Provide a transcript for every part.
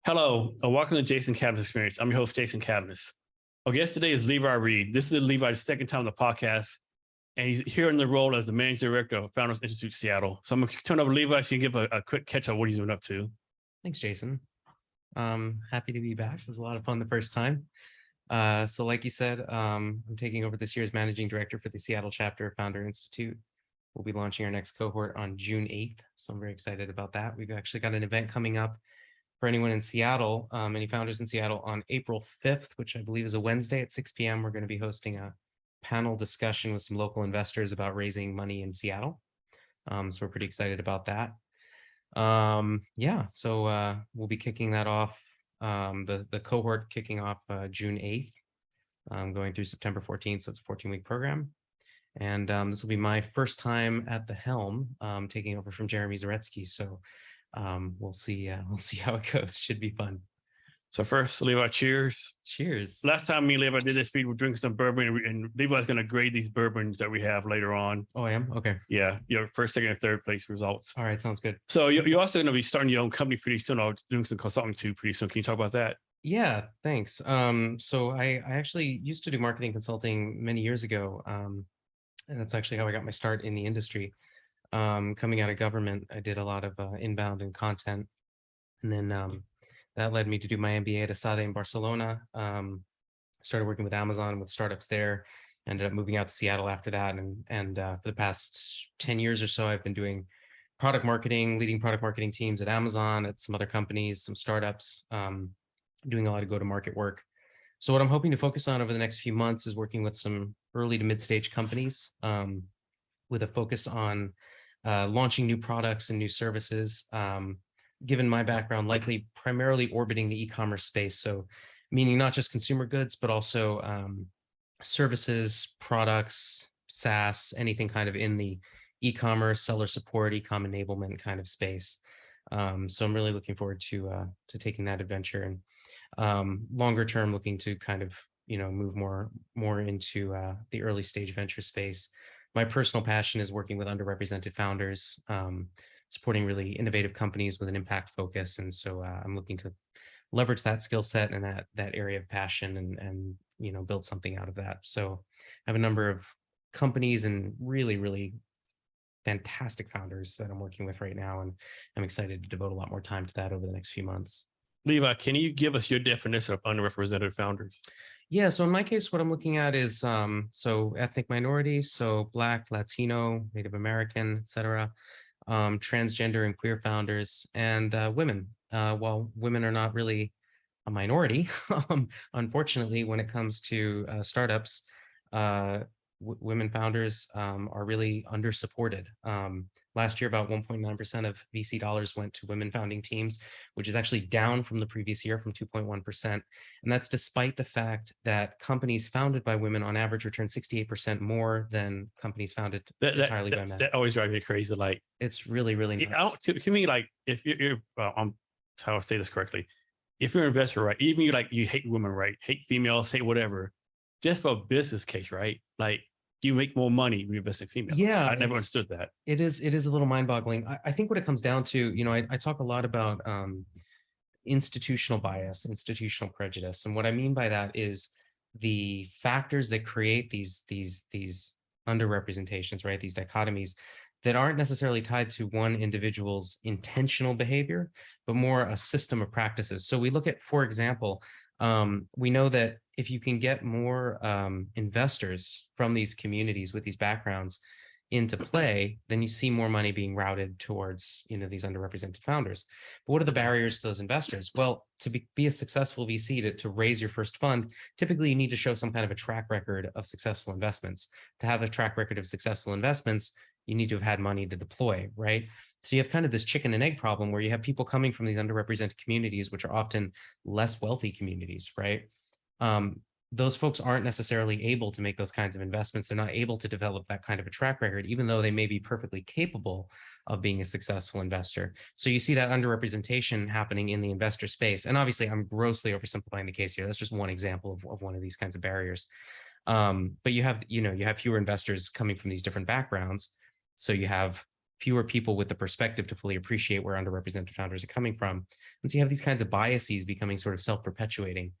Hello, and welcome to Jason Cavness Experience. I'm your host, Jason Cavness. Our guest today is Levi Reed. This is Levi's second time on the podcast, and he's here in the role as the Managing Director of Founders Institute Seattle. So I'm going to turn over to Levi so you can give a quick catch up what he's been up to. Thanks, Jason. Happy to be back. It was a lot of fun the first time. So like you said, I'm taking over this year's Managing Director for the Seattle chapter of Founder Institute. We'll be launching our next cohort on June 8th. So I'm very excited about that. We've actually got an event coming up for anyone in Seattle, any founders in Seattle on April 5th, which I believe is a Wednesday at 6 p.m. We're going to be hosting a panel discussion with some local investors about raising money in Seattle. So we're pretty excited about that. So we'll be kicking that off, the cohort kicking off June 8th, going through September 14th. So it's a 14-week program. And this will be my first time at the helm, taking over from Jeremy Zaretsky. So we'll see how it goes. Should be fun. So first, Levi, cheers. Cheers. Last time me and Levi did this feed, we're drinking some bourbon, and Levi's going to grade these bourbons that we have later on. Oh, I am? Okay. Yeah, your first, second, and third place results. All right, sounds good. So you're also going to be starting your own company pretty soon, or doing some consulting too pretty soon. Can you talk about that? Yeah, thanks. So I actually used to do marketing consulting many years ago, and that's actually how I got my start in the industry. Coming out of government, I did a lot of inbound and content, and then that led me to do my MBA at ESADE in Barcelona. Started working with Amazon with startups there. Ended up moving out to Seattle after that, and for the past 10 years or so, I've been doing product marketing, leading product marketing teams at Amazon, at some other companies, some startups, doing a lot of go-to-market work. So what I'm hoping to focus on over the next few months is working with some early to mid-stage companies with a focus on launching new products and new services, given my background, likely primarily orbiting the e-commerce space. So meaning not just consumer goods, but also services, products, SaaS, anything kind of in the e-commerce, seller support, e-com enablement kind of space. So I'm really looking forward to taking that adventure, and longer term looking to kind of, move more into the early stage venture space. My personal passion is working with underrepresented founders, supporting really innovative companies with an impact focus. And so I'm looking to leverage that skill set and that area of passion and build something out of that. So I have a number of companies and really, really fantastic founders that I'm working with right now. And I'm excited to devote a lot more time to that over the next few months. Levi, can you give us your definition of underrepresented founders? Yeah, so in my case, what I'm looking at is so ethnic minorities, so Black, Latino, Native American, etc., transgender and queer founders, and women. While women are not really a minority, unfortunately, when it comes to startups, women founders are really undersupported. Last year, about 1.9% of VC dollars went to women founding teams, which is actually down from the previous year from 2.1%. And that's despite the fact that companies founded by women on average return 68% more than companies founded entirely by men. That always drives me crazy. Like, it's really, really nuts. To me, like, if you're how I say this correctly, if you're an investor, right, even you hate women, right, hate females, hate whatever, just for a business case, right? Like, you make more money when you invest in females. Yeah, I never understood that. It is a little mind-boggling. I think what it comes down to, I talk a lot about institutional bias, institutional prejudice. And what I mean by that is the factors that create these underrepresentations, right? These dichotomies that aren't necessarily tied to one individual's intentional behavior, but more a system of practices. So we look at, for example, we know that if you can get more investors from these communities with these backgrounds into play, then you see more money being routed towards these underrepresented founders. But what are the barriers to those investors? Well, to be a successful VC, to raise your first fund, typically you need to show some kind of a track record of successful investments. To have a track record of successful investments, you need to have had money to deploy, right? So you have kind of this chicken and egg problem where you have people coming from these underrepresented communities, which are often less wealthy communities, right? Those folks aren't necessarily able to make those kinds of investments. They're not able to develop that kind of a track record, even though they may be perfectly capable of being a successful investor. So you see that underrepresentation happening in the investor space. And obviously, I'm grossly oversimplifying the case here. That's just one example of one of these kinds of barriers. But you have fewer investors coming from these different backgrounds. So you have fewer people with the perspective to fully appreciate where underrepresented founders are coming from. And so you have these kinds of biases becoming sort of self-perpetuating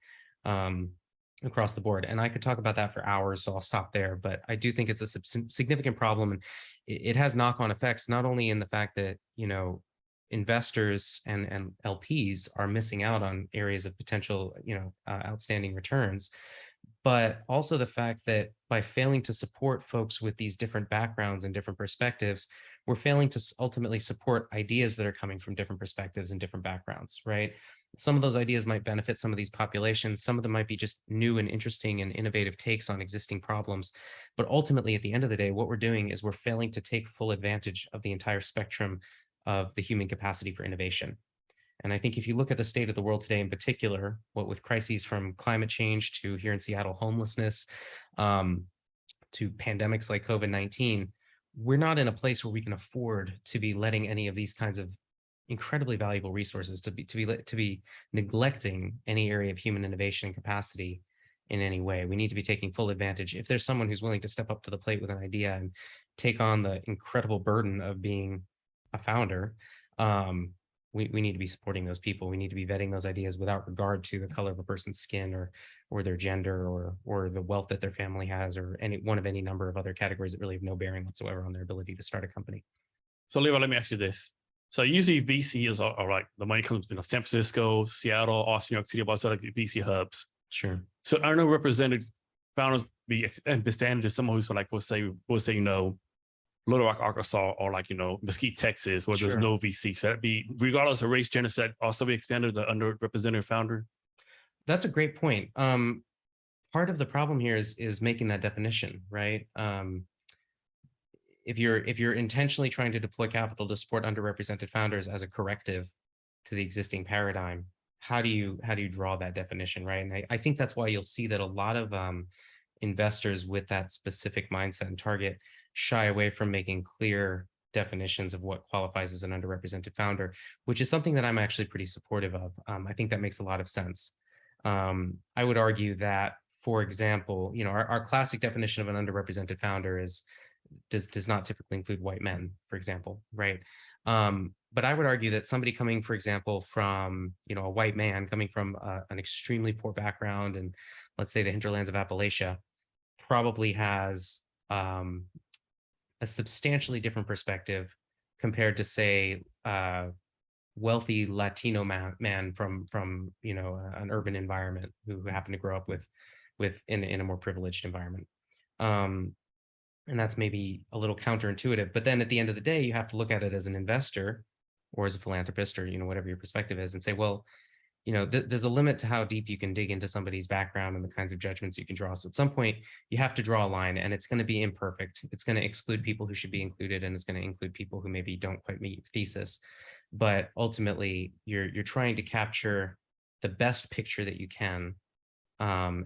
across the board. And I could talk about that for hours, so I'll stop there. But I do think it's a significant problem, and it has knock-on effects, not only in the fact that, investors and LPs are missing out on areas of potential, outstanding returns, but also the fact that by failing to support folks with these different backgrounds and different perspectives, we're failing to ultimately support ideas that are coming from different perspectives and different backgrounds, right? Some of those ideas might benefit some of these populations. Some of them might be just new and interesting and innovative takes on existing problems. But ultimately, at the end of the day, what we're doing is we're failing to take full advantage of the entire spectrum of the human capacity for innovation. And I think if you look at the state of the world today in particular, what with crises from climate change to here in Seattle, homelessness, to pandemics like COVID-19, we're not in a place where we can afford to be letting any of these kinds of incredibly valuable resources to be neglecting any area of human innovation and capacity in any way. We need to be taking full advantage. If there's someone who's willing to step up to the plate with an idea and take on the incredible burden of being a founder, we need to be supporting those people. We need to be vetting those ideas without regard to the color of a person's skin or their gender or the wealth that their family has, or any number of other categories that really have no bearing whatsoever on their ability to start a company. So Levi, let me ask you this. So usually VC is all right. The money comes, San Francisco, Seattle, Austin, New York City, also like the VC hubs. Sure. So underrepresented founders be expanded to someone who's like, we'll say, Little Rock, Arkansas, or like, Mesquite, Texas, where there's no VC. So that'd be, regardless of race, gender, that also be expanded to the underrepresented founder? That's a great point. Part of the problem here is making that definition, right? If you're intentionally trying to deploy capital to support underrepresented founders as a corrective to the existing paradigm, how do you draw that definition, right? And I think that's why you'll see that a lot of investors with that specific mindset and target shy away from making clear definitions of what qualifies as an underrepresented founder, which is something that I'm actually pretty supportive of. I think that makes a lot of sense. I would argue that, for example, our classic definition of an underrepresented founder does not typically include white men, for example, right? But I would argue that somebody coming, for example, from a white man coming from an extremely poor background, and let's say the hinterlands of Appalachia, probably has a substantially different perspective compared to, say, wealthy Latino man from an urban environment who happened to grow up in a more privileged environment. And that's maybe a little counterintuitive, but then at the end of the day, you have to look at it as an investor or as a philanthropist, or whatever your perspective is, and say, well, there's a limit to how deep you can dig into somebody's background and the kinds of judgments you can draw. So at some point, you have to draw a line, and it's going to be imperfect. It's going to exclude people who should be included, and it's going to include people who maybe don't quite meet your thesis. But ultimately, you're trying to capture the best picture that you can, and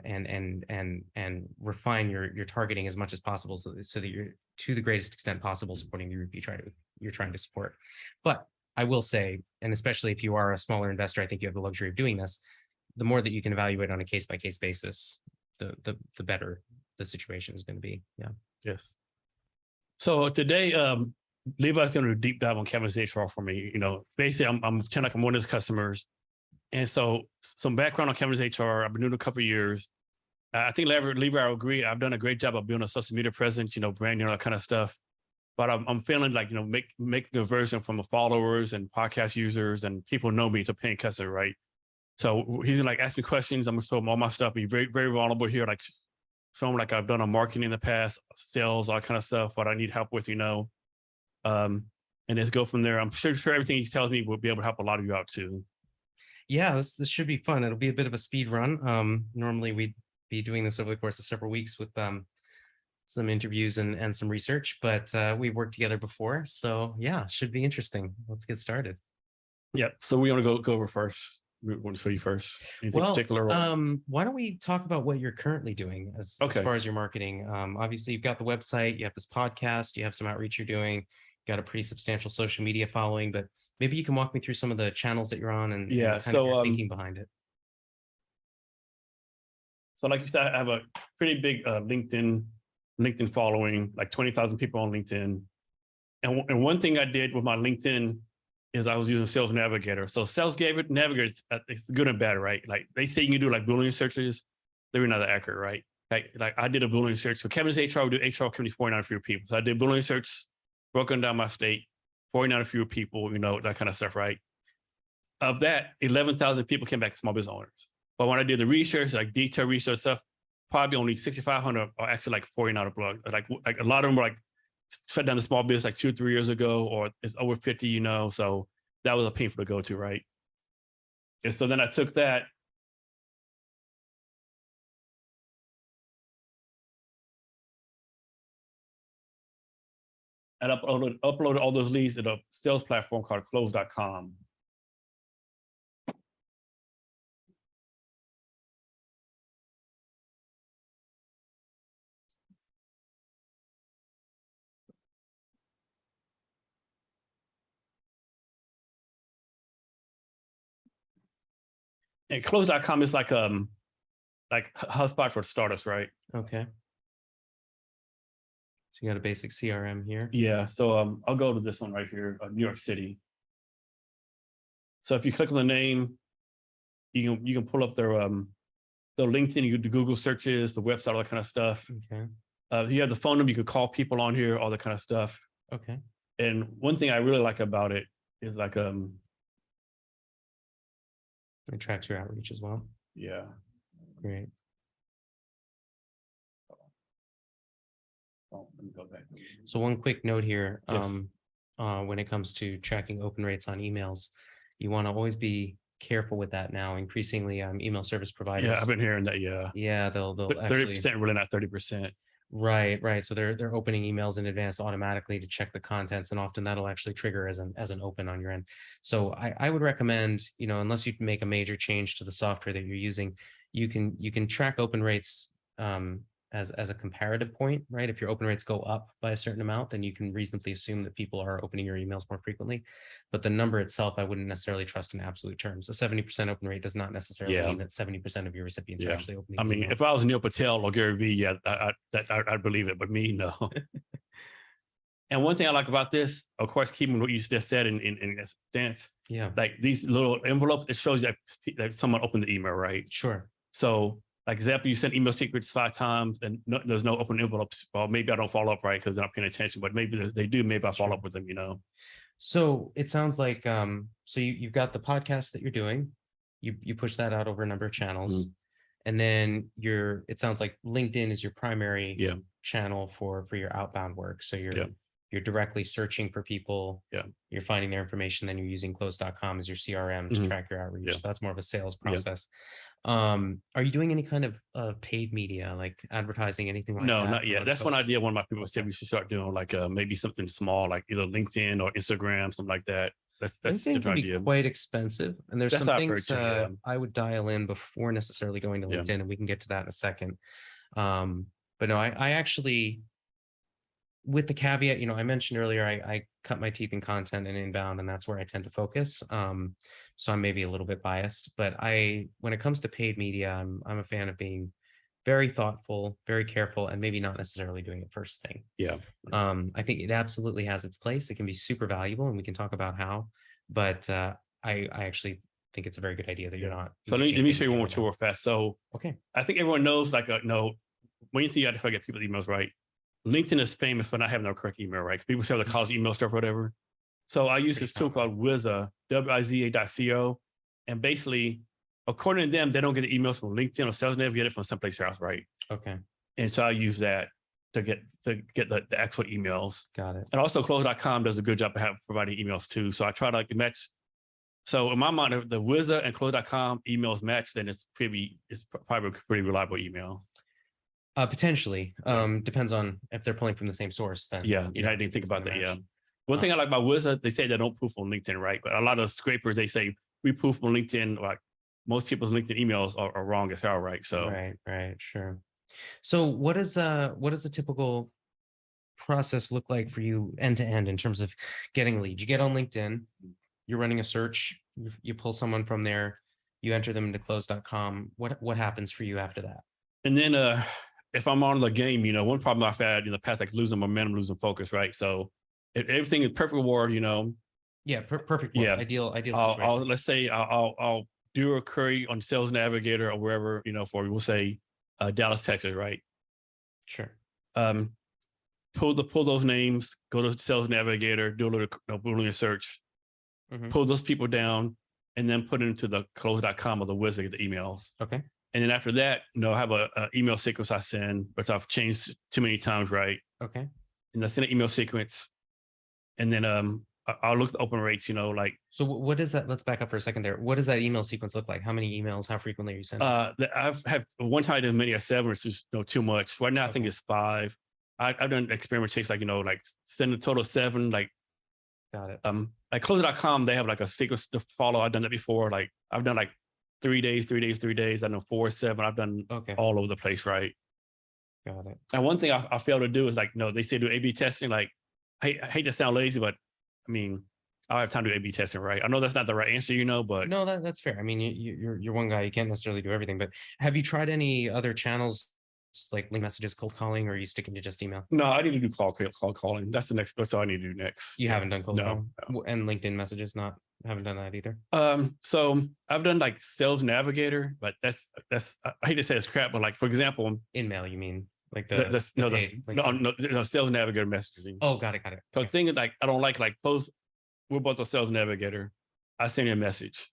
refine your targeting as much as possible, so that you're, to the greatest extent possible, supporting the group you're trying to support. But I will say, and especially if you are a smaller investor, I think you have the luxury of doing this. The more that you can evaluate on a case-by-case basis, the better the situation is going to be. Yeah. Yes. So today, Levi's going to deep dive on Cavnesshr for me. Basically, I'm kind of like one of his customers, and so some background on Cavnesshr. I've been doing it a couple of years. I think Levi, I agree. I've done a great job of building a social media presence, branding, all that kind of stuff. But I'm feeling like, make the conversion from the followers and podcast users and people know me to paying customer, right? So he's gonna ask me questions. I'm gonna show him all my stuff. Be very, very vulnerable here. Show him I've done a marketing in the past, sales, all that kind of stuff, what I need help with, and just go from there. I'm sure everything he tells me will be able to help a lot of you out too. Yeah, this should be fun. It'll be a bit of a speed run. Normally we'd be doing this over the course of several weeks with some interviews and some research, but we've worked together before. So yeah, should be interesting. Let's get started. Yeah. So we want to go over first. We want to show you first. Anything particular? Why don't we talk about what you're currently doing as far as your marketing? Obviously, you've got the website, you have this podcast, you have some outreach you're doing, you've got a pretty substantial social media following, but maybe you can walk me through some of the channels that you're on and kind of your thinking behind it. So like you said, I have a pretty big LinkedIn following, like 20,000 people on LinkedIn. And one thing I did with my LinkedIn is I was using Sales Navigator. So Sales Navigator, it's good and bad, right? Like they say you can do like Boolean searches. They're not accurate, right? Like I did a Boolean search. So Cavness HR would do HR Cavness 49 fewer people. So I did Boolean search, broken down my state, 49 fewer people, that kind of stuff, right? Of that, 11,000 people came back as small business owners. But when I did the research, like detailed research stuff, probably only 6,500 are actually like 49 blood. Like a lot of them were like shut down the small business like 2 or 3 years ago, or it's over 50, so that was a painful to go to, right? And so then I took that and uploaded all those leads to a sales platform called close.com. And close.com is like HubSpot for startups, right? Okay. So you got a basic CRM here. Yeah. So I'll go to this one right here, New York City. So if you click on the name, you can pull up their LinkedIn, you can do Google searches, the website, all that kind of stuff. Okay. You have the phone number, you can call people on here, all that kind of stuff. Okay. And one thing I really like about it is like it tracks your outreach as well. Yeah. Great. Oh, let me go back. So one quick note here, Yes. when it comes to tracking open rates on emails, you want to always be careful with that now. Increasingly, email service providers. Yeah, I've been hearing that. Yeah. Yeah, they'll 30%, really not 30%. Right. So they're opening emails in advance automatically to check the contents, and often that'll actually trigger as an open on your end. So I would recommend, unless you make a major change to the software that you're using, you can track open rates as a comparative point, right? If your open rates go up by a certain amount, then you can reasonably assume that people are opening your emails more frequently. But the number itself, I wouldn't necessarily trust in absolute terms. A 70% open rate does not necessarily mean that 70% of your recipients are actually opening. I mean, if I was Neil Patel or Gary Vee, yeah, I'd believe it, but me, no. And one thing I like about this, of course, keeping what you just said in stance, like these little envelopes, it shows that someone opened the email, right? Sure. So, like example, you send email secrets 5 times and there's no open envelopes. Well, maybe I don't follow up right because they're not paying attention, but maybe they do. Maybe I follow up with them, So it sounds like, so you've got the podcast that you're doing, you push that out over a number of channels, and then it sounds like LinkedIn is your primary channel for your outbound work. So you're directly searching for people, you're finding their information, then you're using close.com as your CRM to track your outreach. So that's more of a sales process. Are you doing any kind of paid media, like advertising, anything like that? No, not yet. That's one idea one of my people said we should start doing, like maybe something small, like either LinkedIn or Instagram, something like that. That's LinkedIn can be quite expensive, and there's some things I would dial in before necessarily going to LinkedIn, and we can get to that in a second. But no, I actually, with the caveat, I mentioned earlier, I cut my teeth in content and inbound, and that's where I tend to focus. So I'm maybe a little bit biased, but when it comes to paid media, I'm a fan of being very thoughtful, very careful, and maybe not necessarily doing it first thing. Yeah. I think it absolutely has its place. It can be super valuable, and we can talk about how, but I actually think it's a very good idea that you're not. So let me show you one more tour fast. So, okay. I think everyone knows, like, when you think you have to get people's emails right, LinkedIn is famous for not having the correct email, right? People say the college email stuff or whatever. So I use this tool called Wiza, Wiza.co. And basically, according to them, they don't get the emails from LinkedIn or Sales Navigator, get it from someplace else, right? Okay. And so I use that to get the actual emails. Got it. And also close.com does a good job of providing emails too. So I try to match. So in my mind, if the Wiza and close.com emails match, then it's probably a pretty reliable email. Potentially. Depends on if they're pulling from the same source. Then I didn't think about that. Yeah. One thing I like about Wiza, they say they don't proof on LinkedIn, right? But a lot of scrapers, they say we proof on LinkedIn. Like most people's LinkedIn emails are wrong as hell, right? So right, sure. So what is a typical process look like for you end to end in terms of getting a lead? You get on LinkedIn, you're running a search, you pull someone from there, you enter them into close.com. What happens for you after that? And then if I'm on the game, one problem I've had in the past, like losing momentum, losing focus, right? So everything is perfect world, Yeah, perfect world. Yeah. Ideal I'll situation. let's say I'll do a query on Sales Navigator or wherever, for we'll say Dallas, Texas, right? Sure. Um, pull those names, go to Sales Navigator, do a little Boolean search, pull those people down, and then put it into the close.com or the wizard, the emails. Okay. And then after that, I have a email sequence I send, which I've changed too many times, right? Okay. And I send an email sequence, and then I'll look at the open rates, like So what is that? Let's back up for a second there. What does that email sequence look like? How many emails? How frequently are you sending? I've had one time I did as many as 7, which is too much. Right now I think it's 5. I've done experimentation like send a total of 7, like Got it. like close.com, they have like a sequence to follow. I've done that before. Like I've done like 3 days, 3 days, 3 days. I know 4, 7. I've done all over the place, right? Got it. And one thing I fail to do is like, they say do A/B testing. Like, I hate to sound lazy, but I mean, I have time to do A/B testing, right? I know that's not the right answer, but No, that's fair. I mean, you're one guy. You can't necessarily do everything. But have you tried any other channels like link messages, cold calling, or are you sticking to just email? No, I need to do call calling. That's all I need to do next. You haven't done cold No. calling? And LinkedIn messages, haven't done that either. So I've done like Sales Navigator, but that's I hate to say it's crap, but like for example, InMail, you mean like no Sales Navigator messaging. Oh, got it. So the thing is, like, I don't like post. We're both on Sales Navigator. I send you a message,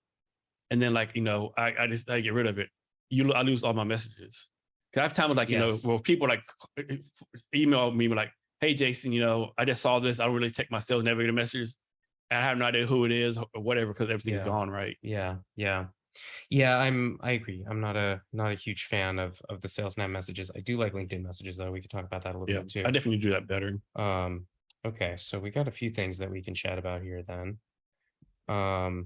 and then like I get rid of it. I lose all my messages. Cause I have times like where people like email me like, "Hey Jason, I just saw this. I don't really check my Sales Navigator messages. I have no idea who it is or whatever because everything's gone, right?" Yeah. I agree. I'm not a huge fan of the Sales Nav messages. I do like LinkedIn messages though. We could talk about that a little bit too. I definitely do that better. Okay, so we got a few things that we can chat about here then. I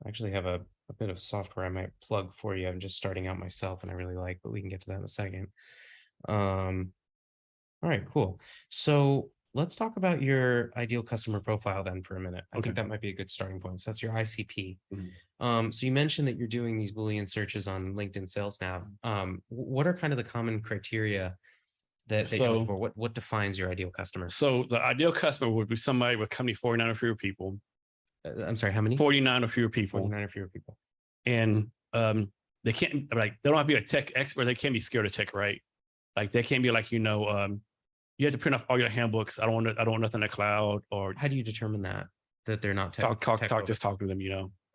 actually have a bit of software I might plug for you. I'm just starting out myself and I really like, but we can get to that in a second. All right, cool. So let's talk about your ideal customer profile then for a minute. I think that might be a good starting point. So that's your ICP. So you mentioned that you're doing these Boolean searches on LinkedIn Sales Nav. What are kind of the common criteria that you look for? What defines your ideal customer? So the ideal customer would be somebody with company 49 or fewer people. I'm sorry, how many? 49 or fewer people. 49 or fewer people. And they can't they don't have to be a tech expert. They can't be scared of tech, right? Like they can't be like, you have to print off all your handbooks. I don't want nothing in the cloud. Or how do you determine that they're not tech? Just talk to them,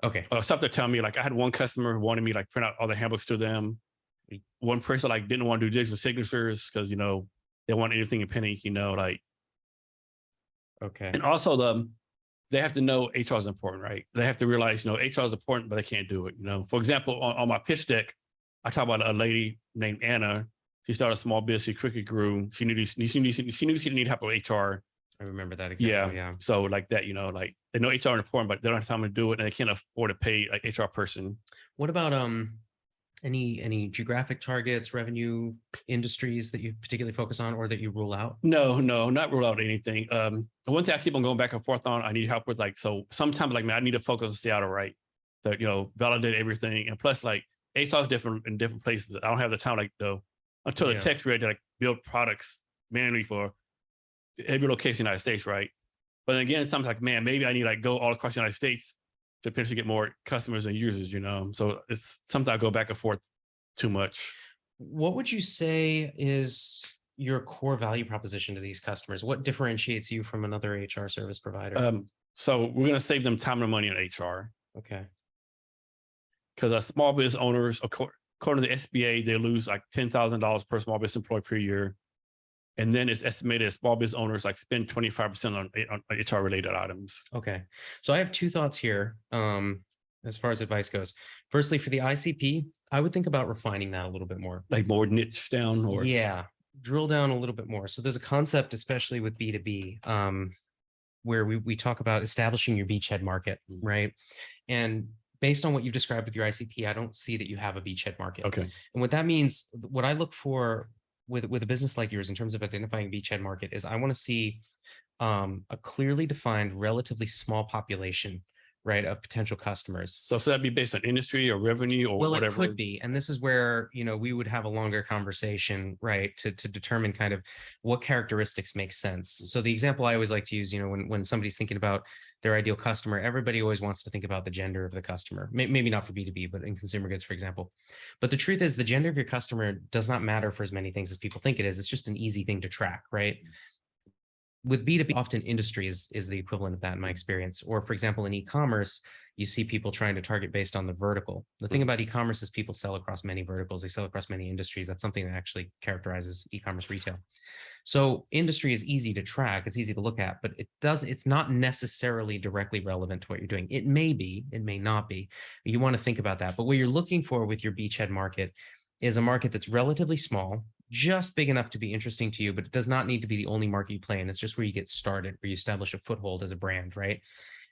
Okay. Stuff they're telling me, like I had one customer who wanted me like print out all the handbooks to them. One person like didn't want to do digital signatures because they want anything in pen ink, like. Okay. And also they have to know HR is important, right? They have to realize, HR is important, but they can't do it. For example, on my pitch deck, I talk about a lady named Anna. She started a small business. She quickly grew. She knew she didn't need help with HR. I remember that example. Yeah. So like that, like they know HR is important, but they don't have time to do it, and they can't afford to pay like HR person. What about any geographic targets, revenue, industries that you particularly focus on or that you rule out? No, not rule out anything. The one thing I keep on going back and forth on, I need help with so sometimes like, man, I need to focus on Seattle, right? To, validate everything. And plus like HR is different in different places. I don't have the time until the tech's ready to like build products manually for every location in the United States, right? But then again, sometimes like, man, maybe I need like go all across the United States to potentially get more customers and users, So it's something I go back and forth too much. What would you say is your core value proposition to these customers? What differentiates you from another HR service provider? So we're going to save them time and money in HR. Okay. Because small business owners, according to the SBA, they lose like $10,000 per small business employee per year. And then it's estimated small business owners like spend 25% on HR related items. Okay. So I have two thoughts here as far as advice goes. Firstly, for the ICP, I would think about refining that a little bit more. Like more niche down or? Yeah, drill down a little bit more. So there's a concept, especially with B2B, where we talk about establishing your beachhead market, right? And based on what you've described with your ICP, I don't see that you have a beachhead market. Okay. And what that means, what I look for with a business like yours in terms of identifying beachhead market is I want to see a clearly defined, relatively small population right, of potential customers. So that'd be based on industry or revenue or Well, whatever. it could be. And this is where, we would have a longer conversation, right, to determine kind of what characteristics make sense. So the example I always like to use, when somebody's thinking about their ideal customer, everybody always wants to think about the gender of the customer. Maybe not for B2B, but in consumer goods, for example. But the truth is the gender of your customer does not matter for as many things as people think it is. It's just an easy thing to track, right? With B2B, often industry is the equivalent of that in my experience. Or for example, in e-commerce, you see people trying to target based on the vertical. The thing about e-commerce is people sell across many verticals. They sell across many industries. That's something that actually characterizes e-commerce retail. So industry is easy to track. It's easy to look at, but it's not necessarily directly relevant to what you're doing. It may be, it may not be. You want to think about that. But what you're looking for with your beachhead market is a market that's relatively small, just big enough to be interesting to you, but it does not need to be the only market you play in. It's just where you get started, where you establish a foothold as a brand, right?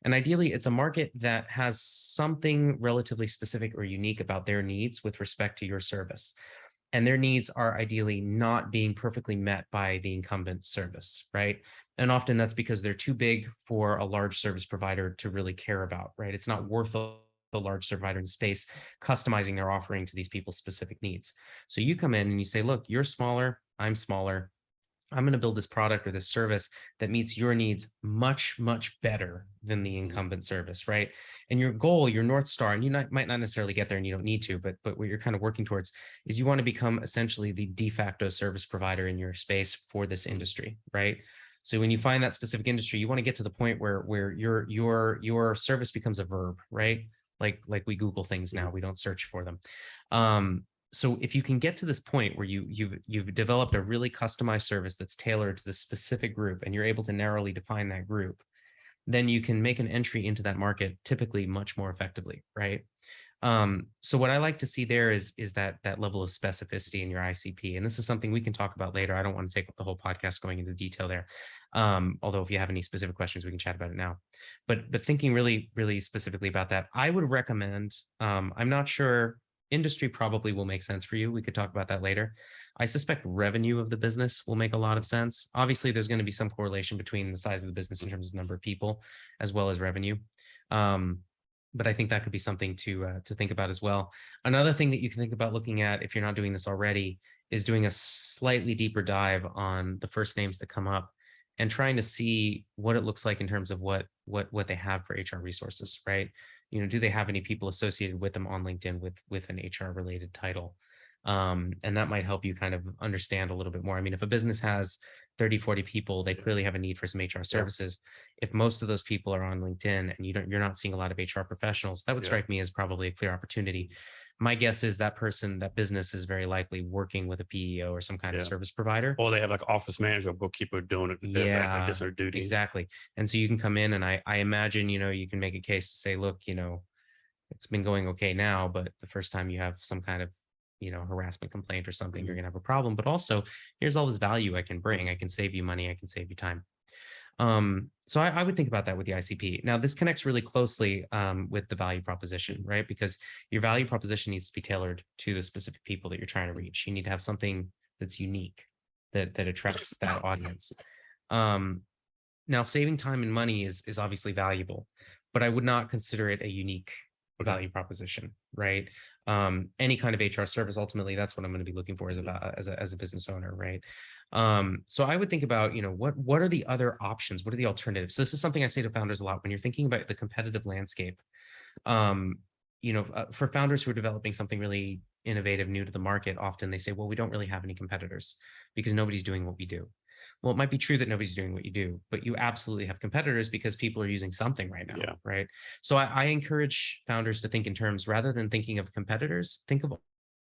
And ideally, it's a market that has something relatively specific or unique about their needs with respect to your service. And their needs are ideally not being perfectly met by the incumbent service, right? And often that's because they're too big for a large service provider to really care about, right? It's not worth a large provider in space customizing their offering to these people's specific needs. So you come in and you say, look, you're smaller, I'm smaller. I'm going to build this product or this service that meets your needs much, much better than the incumbent service, right? And your goal, your North Star, and you might not necessarily get there and you don't need to, but what you're kind of working towards is you want to become essentially the de facto service provider in your space for this industry, right? So when you find that specific industry, you want to get to the point where your service becomes a verb, right? Like we Google things now, we don't search for them. So if you can get to this point where you've developed a really customized service that's tailored to the specific group and you're able to narrowly define that group, then you can make an entry into that market typically much more effectively, right? So what I like to see there is that level of specificity in your ICP. And this is something we can talk about later. I don't want to take up the whole podcast going into detail there. Although if you have any specific questions, we can chat about it now. But thinking really, really specifically about that, I would recommend, I'm not sure, industry probably will make sense for you. We could talk about that later. I suspect revenue of the business will make a lot of sense. Obviously, there's going to be some correlation between the size of the business in terms of number of people as well as revenue. But I think that could be something to think about as well. Another thing that you can think about looking at, if you're not doing this already, is doing a slightly deeper dive on the first names that come up and trying to see what it looks like in terms of what they have for HR resources, right? Do they have any people associated with them on LinkedIn with an HR related title? And that might help you kind of understand a little bit more. I mean, if a business has 30, 40 people, they clearly have a need for some HR services. Yeah. If most of those people are on LinkedIn and you're not seeing a lot of HR professionals, that would strike me as probably a clear opportunity. My guess is that business is very likely working with a PEO or some kind of service provider. Or they have like office manager or bookkeeper doing it. Yeah, like their duty. Exactly. And so you can come in and I imagine, you can make a case to say, look, it's been going okay now, but the first time you have some kind of, harassment complaint or something, you're going to have a problem. But also, here's all this value I can bring. I can save you money. I can save you time. So I would think about that with the ICP. Now, this connects really closely with the value proposition, right? Because your value proposition needs to be tailored to the specific people that you're trying to reach. You need to have something that's unique, that attracts that audience. Now, saving time and money is obviously valuable, but I would not consider it a unique value proposition, right? Any kind of HR service, ultimately, that's what I'm going to be looking for as a business owner, right? So I would think about, what are the other options? What are the alternatives? So this is something I say to founders a lot when you're thinking about the competitive landscape. For founders who are developing something really innovative, new to the market, often they say, well, we don't really have any competitors because nobody's doing what we do. Well, it might be true that nobody's doing what you do, but you absolutely have competitors because people are using something right now, right? So I encourage founders to think in terms, rather than thinking of competitors, think of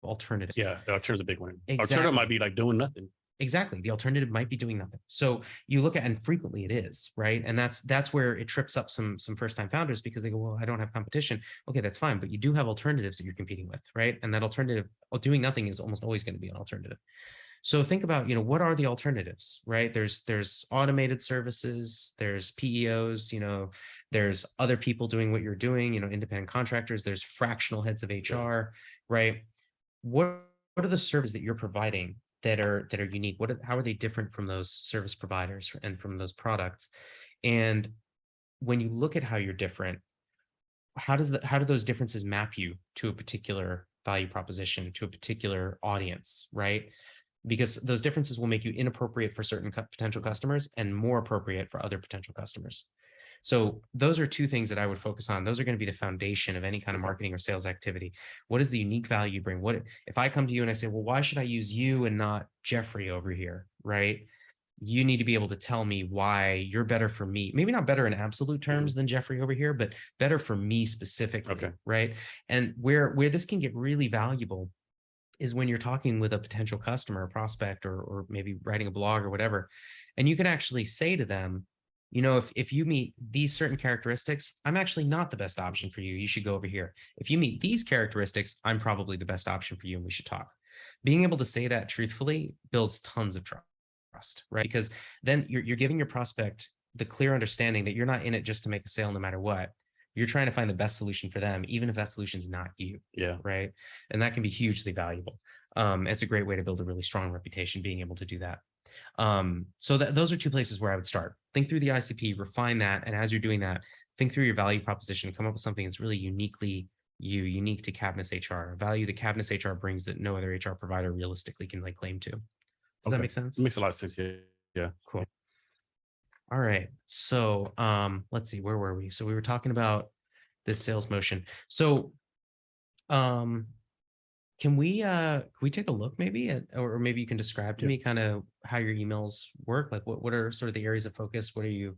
alternatives. Yeah, the alternative's a big one. Exactly. Alternative might be like doing nothing. Exactly. The alternative might be doing nothing. So you look at, and frequently it is, right? And that's where it trips up some first-time founders because they go, well, I don't have competition. Okay, that's fine, but you do have alternatives that you're competing with, right? And that alternative, doing nothing, is almost always going to be an alternative. So think about, what are the alternatives, right? There's automated services, there's PEOs, there's other people doing what you're doing, independent contractors, there's fractional heads of HR, right? What are the services that you're providing that are unique? How are they different from those service providers and from those products? And when you look at how you're different, how do those differences map you to a particular value proposition, to a particular audience, right? Because those differences will make you inappropriate for certain potential customers and more appropriate for other potential customers. So those are two things that I would focus on. Those are going to be the foundation of any kind of marketing or sales activity. What is the unique value you bring? What if I come to you and I say, well, why should I use you and not Jeffrey over here, right? You need to be able to tell me why you're better for me. Maybe not better in absolute terms than Jeffrey over here, but better for me specifically, right? And where this can get really valuable is when you're talking with a potential customer, or prospect, or maybe writing a blog or whatever, and you can actually say to them, you know, if you meet these certain characteristics, I'm actually not the best option for you. You should go over here. If you meet these characteristics, I'm probably the best option for you and we should talk. Being able to say that truthfully builds tons of trust, right? Because then you're giving your prospect the clear understanding that you're not in it just to make a sale no matter what. You're trying to find the best solution for them, even if that solution is not you. Yeah. Right. And that can be hugely valuable. It's a great way to build a really strong reputation, being able to do that. So those are two places where I would start. Think through the ICP, refine that. And as you're doing that, think through your value proposition, come up with something that's really uniquely unique to Cavness HR, a value that Cavness HR brings that no other HR provider realistically can lay claim to. Does that make sense? It makes a lot of sense. Yeah. Yeah. Cool. All right. So let's see, where were we? So we were talking about this sales motion. So can we take a look maybe at, or maybe you can describe to me kind of how your emails work? Like what are sort of the areas of focus? What are you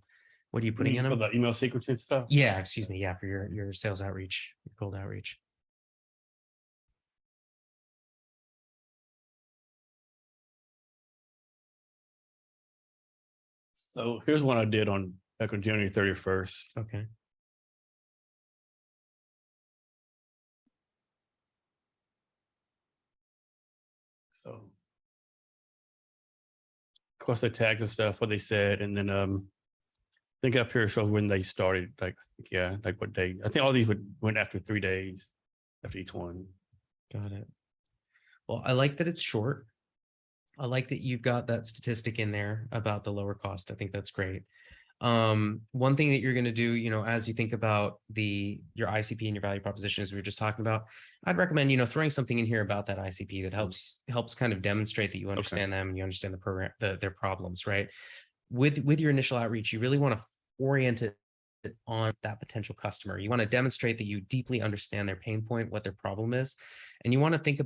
putting in them? For the email sequencing stuff? Yeah, excuse me. Yeah, for your sales outreach, your cold outreach. So here's one I did back on January 31st. Okay. So of course the tags and stuff, what they said, and then I think up here shows when they started, like what day. I think all these went after 3 days after each one. Got it. Well, I like that it's short. I like that you've got that statistic in there about the lower cost. I think that's great. One thing that you're going to do, you know, as you think about your ICP and your value proposition, as we were just talking about, I'd recommend, you know, throwing something in here about that ICP that helps kind of demonstrate that you understand them and you understand the program, their problems, right? With your initial outreach, you really want to orient it on that potential customer. You want to demonstrate that you deeply understand their pain point, what their problem is. And you want to think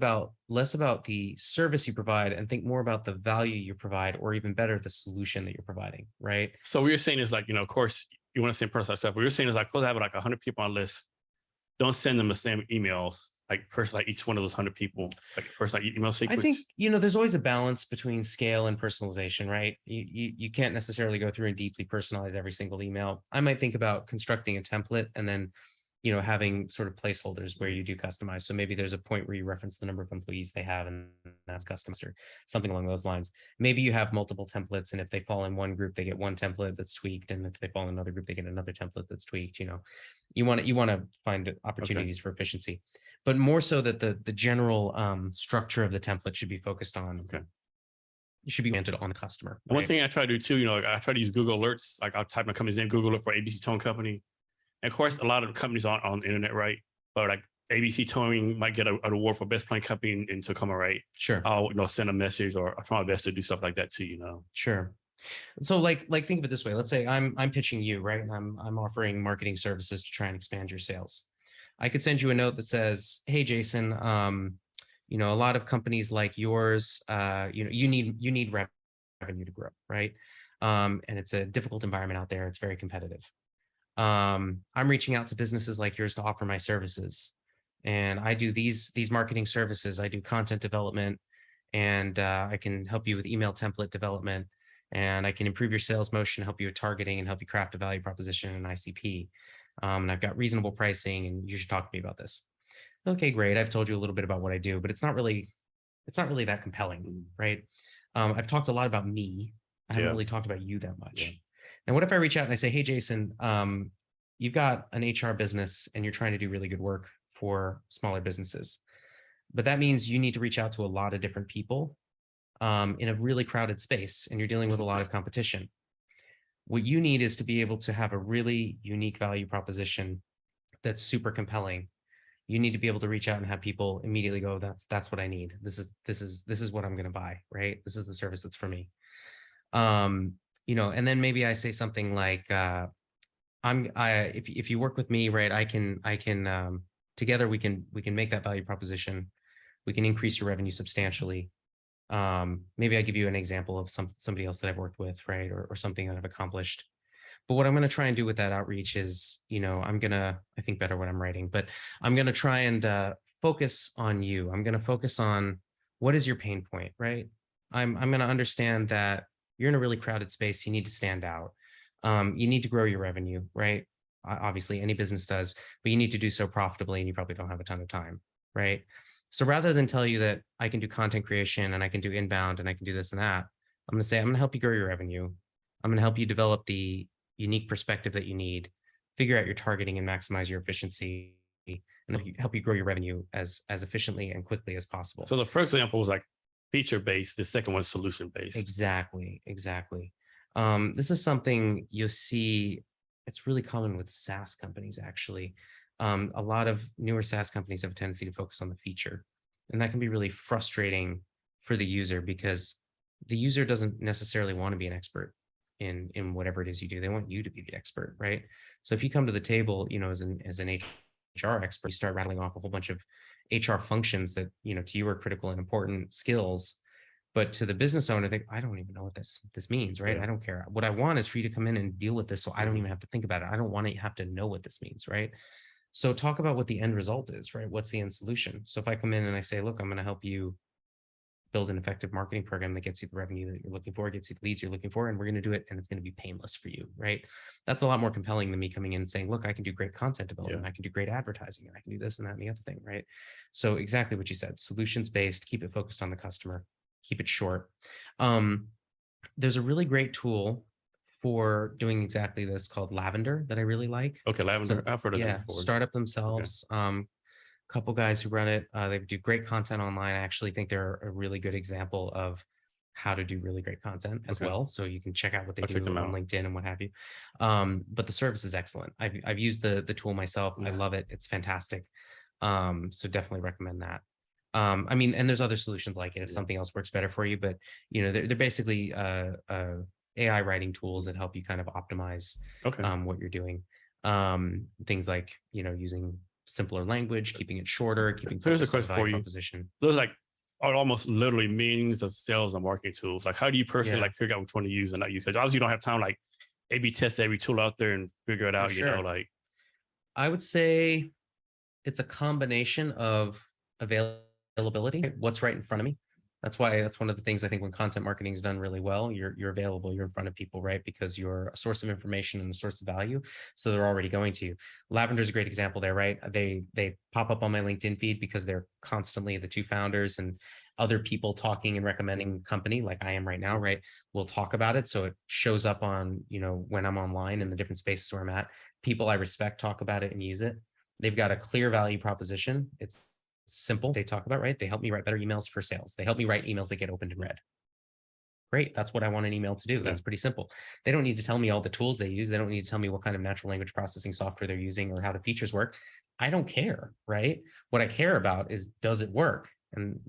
less about the service you provide and think more about the value you provide, or even better, the solution that you're providing, right? So what you're saying is like, you know, of course you want to send personal stuff. What you're saying is like, suppose I have like 100 people on a list. Don't send them the same emails, like each one of those 100 people, like first like email sequence. I think, you know, there's always a balance between scale and personalization, right? You can't necessarily go through and deeply personalize every single email. I might think about constructing a template and then, you know, having sort of placeholders where you do customize. So maybe there's a point where you reference the number of employees they have and that's customized, or something along those lines. Maybe you have multiple templates, and if they fall in one group, they get one template that's tweaked. And if they fall in another group, they get another template that's tweaked. You know, you want to find opportunities for efficiency, but more so that the general structure of the template should be focused on. You should be oriented on the customer. Right? One thing I try to do too, you know, I try to use Google Alerts. Like I'll type my company's name, Google Alert for ABC Towing Company. And of course, a lot of companies aren't on the internet, right? But like ABC Towing might get an award for best plane company in Tacoma, right? Sure. I'll send a message, or I'll try my best to do stuff like that too, you know. Sure. So like think of it this way. Let's say I'm pitching you, right? And I'm offering marketing services to try and expand your sales. I could send you a note that says, "Hey, Jason, you know, a lot of companies like yours, you know, you need revenue to grow, right? And it's a difficult environment out there. It's very competitive. I'm reaching out to businesses like yours to offer my services, and I do these marketing services. I do content development, and I can help you with email template development, and I can improve your sales motion, help you with targeting, and help you craft a value proposition and ICP. And I've got reasonable pricing, and you should talk to me about this." Okay, great. I've told you a little bit about what I do, but it's not really that compelling, right? I've talked a lot about me. I haven't really talked about you that much. Yeah. And what if I reach out and I say, "Hey, Jason, you've got an HR business and you're trying to do really good work for smaller businesses, but that means you need to reach out to a lot of different people in a really crowded space, and you're dealing with a lot of competition. What you need is to be able to have a really unique value proposition that's super compelling, you need to be able to reach out and have people immediately go, that's what I need. This is what I'm going to buy, right? This is the service that's for me. And then maybe I say something like, if you work with me, right, I can together we can make that value proposition. We can increase your revenue substantially. Maybe I give you an example of somebody else that I've worked with, right, or something that I've accomplished. But what I'm going to try and do with that outreach is, I think better what I'm writing, but I'm going to try and focus on you. I'm going to focus on what is your pain point, right? I'm going to understand that you're in a really crowded space. You need to stand out. You need to grow your revenue, right? Obviously, any business does, but you need to do so profitably, and you probably don't have a ton of time, right? So rather than tell you that I can do content creation and I can do inbound and I can do this and that, I'm going to say, I'm going to help you grow your revenue. I'm going to help you develop the unique perspective that you need, figure out your targeting and maximize your efficiency, and help you grow your revenue as efficiently and quickly as possible. So the first example was like feature-based. The second one is solution-based. Exactly. This is something you'll see. It's really common with SaaS companies, actually. A lot of newer SaaS companies have a tendency to focus on the feature, and that can be really frustrating for the user because the user doesn't necessarily want to be an expert in whatever it is you do. They want you to be the expert, right? So if you come to the table, as an HR expert, you start rattling off a whole bunch of HR functions that, to you are critical and important skills, but to the business owner, I don't even know what this means, right? Yeah. I don't care. What I want is for you to come in and deal with this so I don't even have to think about it. I don't want to have to know what this means, right? So talk about what the end result is, right? What's the end solution? So if I come in and I say, look, I'm going to help you build an effective marketing program that gets you the revenue that you're looking for, gets you the leads you're looking for, and we're going to do it, and it's going to be painless for you, right? That's a lot more compelling than me coming in and saying, look, I can do great content development, I can do great advertising, and I can do this and that and the other thing, right? So exactly what you said, solutions-based, keep it focused on the customer, keep it short. There's a really great tool for doing exactly this called Lavender that I really like. Okay, Lavender. So, I've heard of that yeah, before. startup themselves. Couple guys who run it. They do great content online. I actually think they're a really good example of how to do really great content as well. So you can check out what they do on LinkedIn and what have you. But the service is excellent. I've used the tool myself. I love it. It's fantastic. So definitely recommend that. And there's other solutions like it if something else works better for you, but they're basically AI writing tools that help you kind of optimize what you're doing. Things like, using simpler language, keeping it shorter, keeping Here's a question for you. Proposition. Those are almost literally meanings of sales and marketing tools. Like, how do you personally figure out which one to use and not use? Because obviously you don't have time like A/B test every tool out there and figure it out. I would say it's a combination of availability, what's right in front of me. That's one of the things I think when content marketing is done really well, you're available, you're in front of people, right? Because you're a source of information and a source of value. So they're already going to you. Lavender's a great example there, right? They pop up on my LinkedIn feed because they're constantly the two founders and other people talking and recommending company like I am right now, right? We'll talk about it. So it shows up on, when I'm online in the different spaces where I'm at, people I respect talk about it and use it. They've got a clear value proposition. It's simple. They talk about, right? They help me write better emails for sales. They help me write emails that get opened and read. Great. That's what I want an email to do. That's pretty simple. They don't need to tell me all the tools they use. They don't need to tell me what kind of natural language processing software they're using or how the features work. I don't care, right? What I care about is, does it work? And,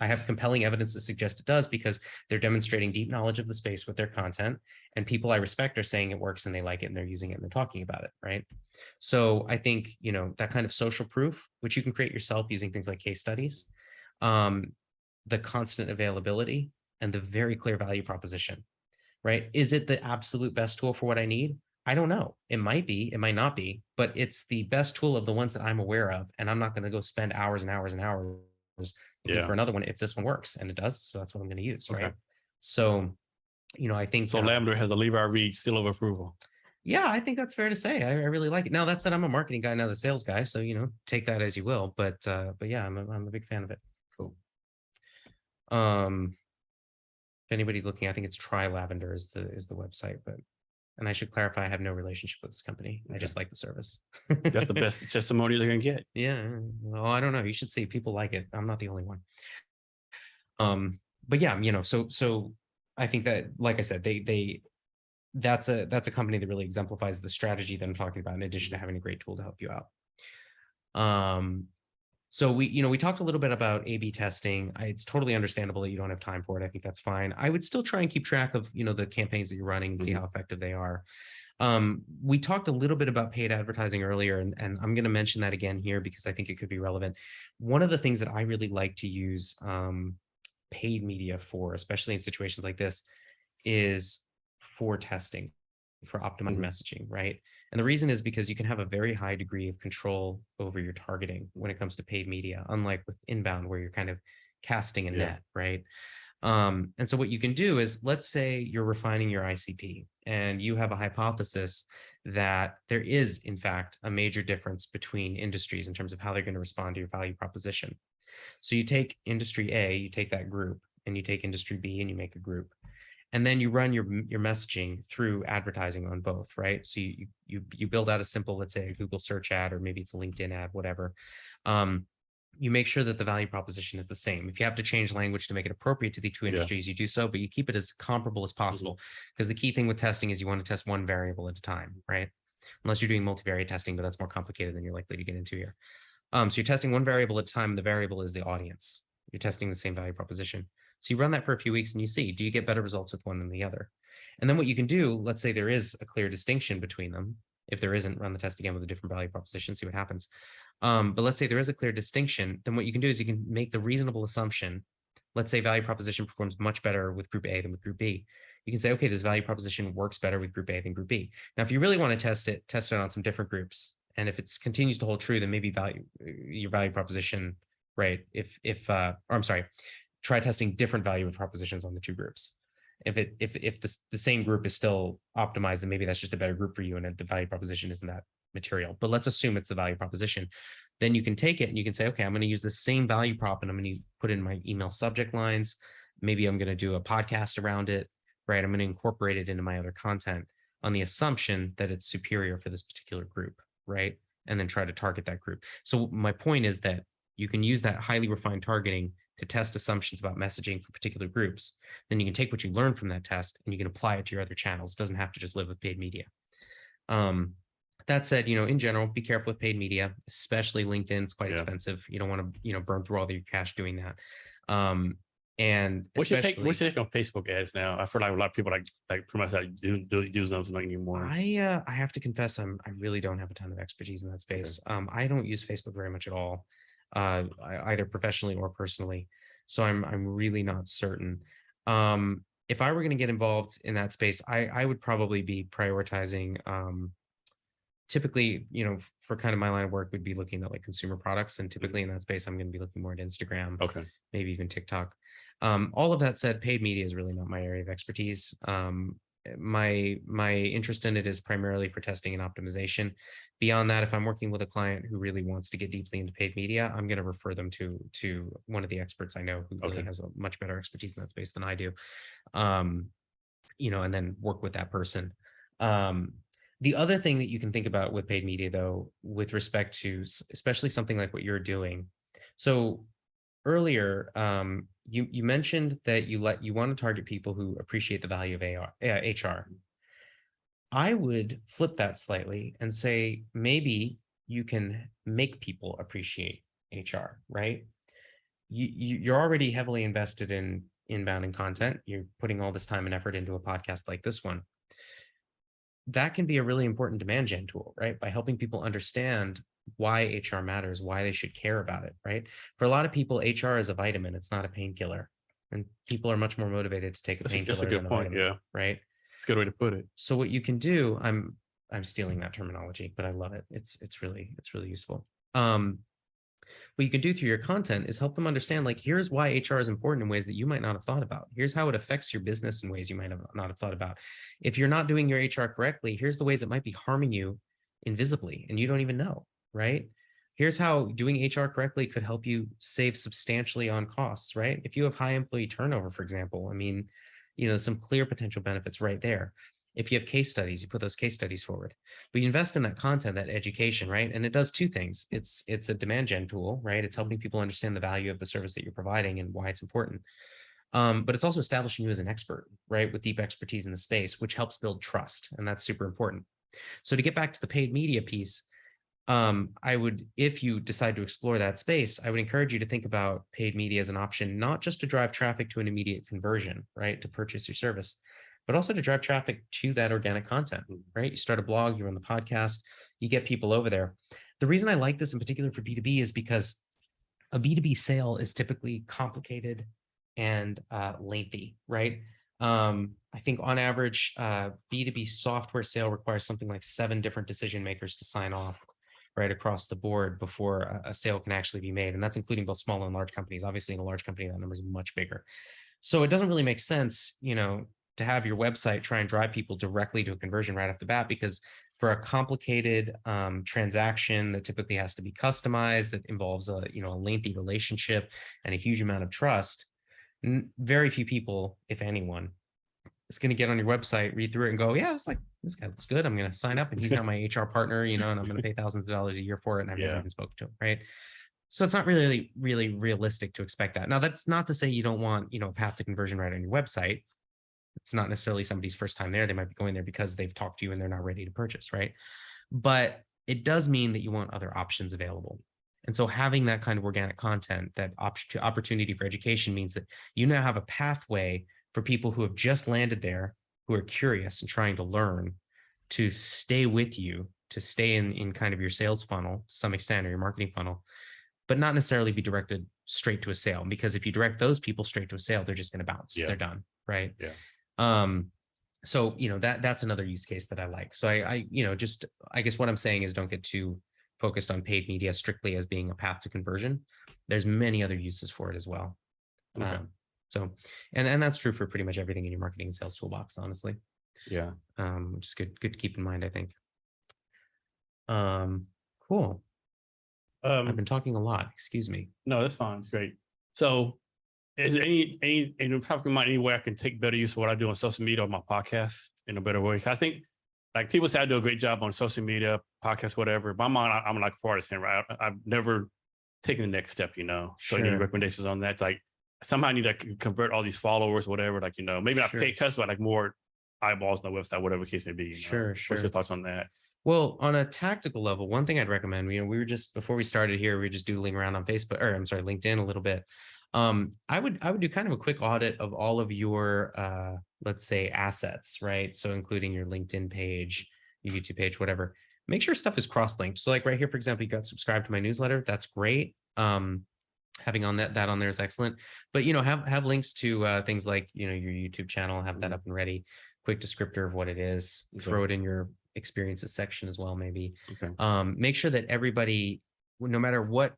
I have compelling evidence to suggest it does because they're demonstrating deep knowledge of the space with their content, and people I respect are saying it works and they like it and they're using it and they're talking about it, right? So I think, that kind of social proof, which you can create yourself using things like case studies, the constant availability, and the very clear value proposition, right? Is it the absolute best tool for what I need? I don't know. It might be, it might not be, but it's the best tool of the ones that I'm aware of. And I'm not going to go spend hours and hours and hours looking for another one if this one works, and it does. So that's what I'm going to use, right? So, I think so. Lavender has the Levi Reed seal of approval. Yeah, I think that's fair to say. I really like it. Now that said, I'm a marketing guy, not a sales guy, so take that as you will. But yeah, I'm a big fan of it. Cool. If anybody's looking, I think it's Try Lavender is the website, and I should clarify, I have no relationship with this company. I just like the service. That's the best testimony they're gonna get. Yeah. Well, I don't know. You should see. People like it. I'm not the only one. But yeah, so I think that, like I said, they that's a company that really exemplifies the strategy that I'm talking about, in addition to having a great tool to help you out. So we talked a little bit about A/B testing. It's totally understandable that you don't have time for it. I think that's fine. I would still try and keep track of, the campaigns that you're running and see how effective they are. We talked a little bit about paid advertising earlier, and I'm going to mention that again here because I think it could be relevant. One of the things that I really like to use paid media for, especially in situations like this, is for testing, for optimized messaging, right? And the reason is because you can have a very high degree of control over your targeting when it comes to paid media, unlike with inbound where you're kind of casting a net, right? And so what you can do is, let's say you're refining your ICP and you have a hypothesis that there is, in fact, a major difference between industries in terms of how they're going to respond to your value proposition. So you take industry A, you take that group, and you take industry B and you make a group. And then you run your messaging through advertising on both, right? So you build out a simple, let's say, a Google search ad, or maybe it's a LinkedIn ad, whatever. You make sure that the value proposition is the same. If you have to change language to make it appropriate to the two industries, you do so, but you keep it as comparable as possible. Because the key thing with testing is you want to test one variable at a time, right? Unless you're doing multivariate testing, but that's more complicated than you're likely to get into here. So you're testing one variable at a time. The variable is the audience. You're testing the same value proposition. So you run that for a few weeks and you see, do you get better results with one than the other? And then what you can do, let's say there is a clear distinction between them. If there isn't, run the test again with a different value proposition, see what happens. But let's say there is a clear distinction, then what you can do is you can make the reasonable assumption. Let's say value proposition performs much better with group A than with group B. You can say, okay, this value proposition works better with group A than group B. Now, if you really want to test it on some different groups. And if it continues to hold true, then maybe your value proposition, right? Try testing different value propositions on the two groups. If the same group is still optimized, then maybe that's just a better group for you, and the value proposition isn't that material. But let's assume it's the value proposition. Then you can take it and you can say, okay, I'm going to use the same value prop and I'm going to put in my email subject lines. Maybe I'm going to do a podcast around it, right? I'm going to incorporate it into my other content on the assumption that it's superior for this particular group, right? And then try to target that group. So my point is that you can use that highly refined targeting to test assumptions about messaging for particular groups. Then you can take what you learn from that test and you can apply it to your other channels. It doesn't have to just live with paid media. That said, in general, be careful with paid media, especially LinkedIn. It's quite expensive. You don't want to, burn through all of your cash doing that. And what's your take on Facebook ads now? I feel like a lot of people like pretty much use those anymore. I have to confess, I really don't have a ton of expertise in that space. I don't use Facebook very much at all, either professionally or personally. So I'm really not certain. If I were going to get involved in that space, I would probably be prioritizing, typically, for kind of my line of work, we'd be looking at like consumer products. And typically in that space, I'm going to be looking more at Instagram, maybe even TikTok. All of that said, paid media is really not my area of expertise. My interest in it is primarily for testing and optimization. Beyond that, if I'm working with a client who really wants to get deeply into paid media, I'm going to refer them to one of the experts I know who really has a much better expertise in that space than I do. And then work with that person. The other thing that you can think about with paid media, though, with respect to especially something like what you're doing. So earlier, you mentioned that you want to target people who appreciate the value of HR. I would flip that slightly and say maybe you can make people appreciate HR, right? You're already heavily invested in inbound content. You're putting all this time and effort into a podcast like this one. That can be a really important demand gen tool, right? By helping people understand why HR matters, why they should care about it, right? For a lot of people, HR is a vitamin. It's not a painkiller. And people are much more motivated to take a painkiller. That's a good point. Vitamin, right? It's a good way to put it. So what you can do, I'm stealing that terminology, but I love it. It's really useful. What you can do through your content is help them understand, like, here's why HR is important in ways that you might not have thought about. Here's how it affects your business in ways you might not have thought about. If you're not doing your HR correctly, here's the ways it might be harming you invisibly and you don't even know, right? Here's how doing HR correctly could help you save substantially on costs, right? If you have high employee turnover, for example, some clear potential benefits right there. If you have case studies, you put those case studies forward. But you invest in that content, that education, right? And it does two things. It's a demand gen tool, right? It's helping people understand the value of the service that you're providing and why it's important. But it's also establishing you as an expert, right, with deep expertise in the space, which helps build trust, and that's super important. So to get back to the paid media piece, I would, if you decide to explore that space, I would encourage you to think about paid media as an option, not just to drive traffic to an immediate conversion, right, to purchase your service, but also to drive traffic to that organic content, right? You start a blog, you're on the podcast, you get people over there. The reason I like this in particular for B2B is because a B2B sale is typically complicated and lengthy, right? I think on average, B2B software sale requires something like 7 different decision makers to sign off right across the board before a sale can actually be made. And that's including both small and large companies. Obviously, in a large company, that number is much bigger. So it doesn't really make sense, to have your website try and drive people directly to a conversion right off the bat, because for a complicated transaction that typically has to be customized, that involves a lengthy relationship and a huge amount of trust, very few people, if anyone, is going to get on your website, read through it, and go, yeah, it's like, this guy looks good. I'm going to sign up, and he's now my HR partner, and I'm going to pay thousands of dollars a year for it, and I've never even spoken to him, right? So it's not really realistic to expect that. Now, that's not to say you don't want, a path to conversion right on your website. It's not necessarily somebody's first time there. They might be going there because they've talked to you and they're not ready to purchase, right? But it does mean that you want other options available. And so having that kind of organic content, that opportunity for education, means that you now have a pathway for people who have just landed there, who are curious and trying to learn, to stay with you, to stay in kind of your sales funnel to some extent, or your marketing funnel, but not necessarily be directed straight to a sale. Because if you direct those people straight to a sale, they're just going to bounce. They're done, right? So that's another use case that I like. So I guess what I'm saying is, don't get too focused on paid media strictly as being a path to conversion. There's many other uses for it as well. Okay. So and that's true for pretty much everything in your marketing and sales toolbox, honestly. Yeah. Which is good to keep in mind, I think. Cool. I've been talking a lot. Excuse me. No, that's fine. It's great. So is there any top of mind, any way I can take better use of what I do on social media or my podcast in a better way? I think, like, people say I do a great job on social media, podcast, whatever. In my mind, I'm like partisan, right? I've never taken the next step, So any recommendations on that? Like, somehow I need to convert all these followers, whatever, like, maybe not pay cuts, but like more eyeballs on the website, whatever the case may be. Sure. What's your thoughts on that? Well, on a tactical level, one thing I'd recommend, we were just, before we started here, we were just doodling around on LinkedIn a little bit. I would do kind of a quick audit of all of your, let's say, assets, right? So including your LinkedIn page, your YouTube page, whatever. Make sure stuff is cross-linked. So like right here, for example, you got subscribed to my newsletter. That's great. Having on that on there is excellent. But have links to things like your YouTube channel. Have that up and ready. Quick descriptor of what it is. Throw it in your experiences section as well, maybe. Make sure that everybody, no matter what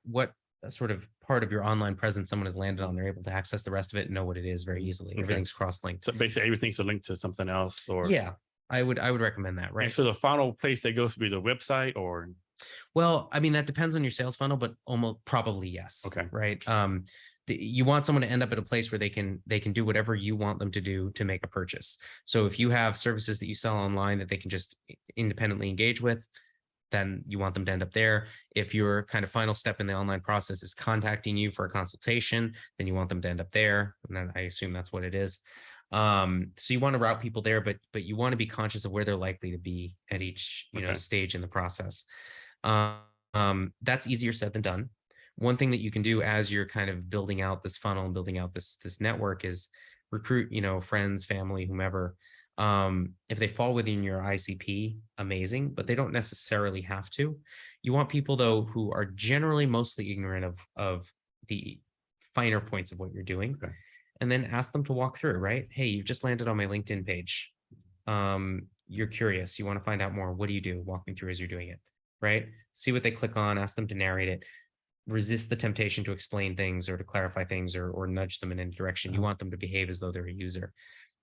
sort of part of your online presence someone has landed on, they're able to access the rest of it and know what it is very easily. Everything's cross-linked. So basically everything's a link to something else, or I would recommend that, right? And so the final place they go to be the website, or? Well, I mean, that depends on your sales funnel, but almost probably yes. Okay. Right. You want someone to end up at a place where they can do whatever you want them to do to make a purchase. So if you have services that you sell online that they can just independently engage with, then you want them to end up there. If your kind of final step in the online process is contacting you for a consultation, then you want them to end up there. And then I assume that's what it is. So you want to route people there, but you want to be conscious of where they're likely to be at each stage in the process. That's easier said than done. One thing that you can do as you're kind of building out this funnel and building out this network is recruit, friends, family, whomever. If they fall within your ICP, amazing, but they don't necessarily have to. You want people, though, who are generally mostly ignorant of the finer points of what you're doing, and then ask them to walk through, right? Hey, you just landed on my LinkedIn page. You're curious. You want to find out more. What do you do? Walk me through as you're doing it, right? See what they click on, ask them to narrate it. Resist the temptation to explain things or to clarify things or nudge them in any direction. You want them to behave as though they're a user.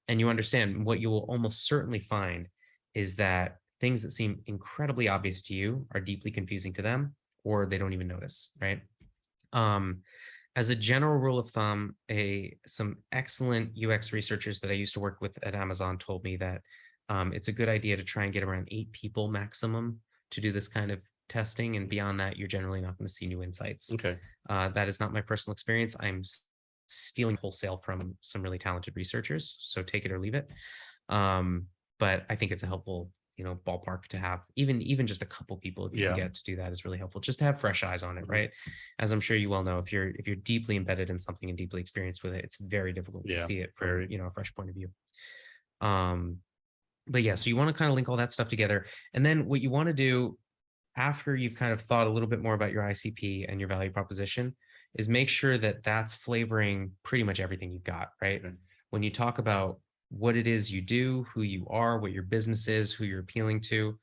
And you understand what you will almost certainly find is that things that seem incredibly obvious to you are deeply confusing to them, or they don't even notice, right? As a general rule of thumb, some excellent UX researchers that I used to work with at Amazon told me that it's a good idea to try and get around 8 people maximum to do this kind of testing. And beyond that, you're generally not going to see new insights. Okay. That is not my personal experience. I'm stealing wholesale from some really talented researchers. So take it or leave it. But I think it's a helpful, ballpark to have. Even just a couple people, if you can get to do that, is really helpful. Just to have fresh eyes on it, right? As I'm sure you well know, if you're deeply embedded in something and deeply experienced with it, it's very difficult to see it from a fresh point of view. But yeah, so you want to kind of link all that stuff together, and then what you want to do after you've kind of thought a little bit more about your ICP and your value proposition is make sure that that's flavoring pretty much everything you've got, right? When you talk about what it is you do, who you are, what your business is, who you're appealing to,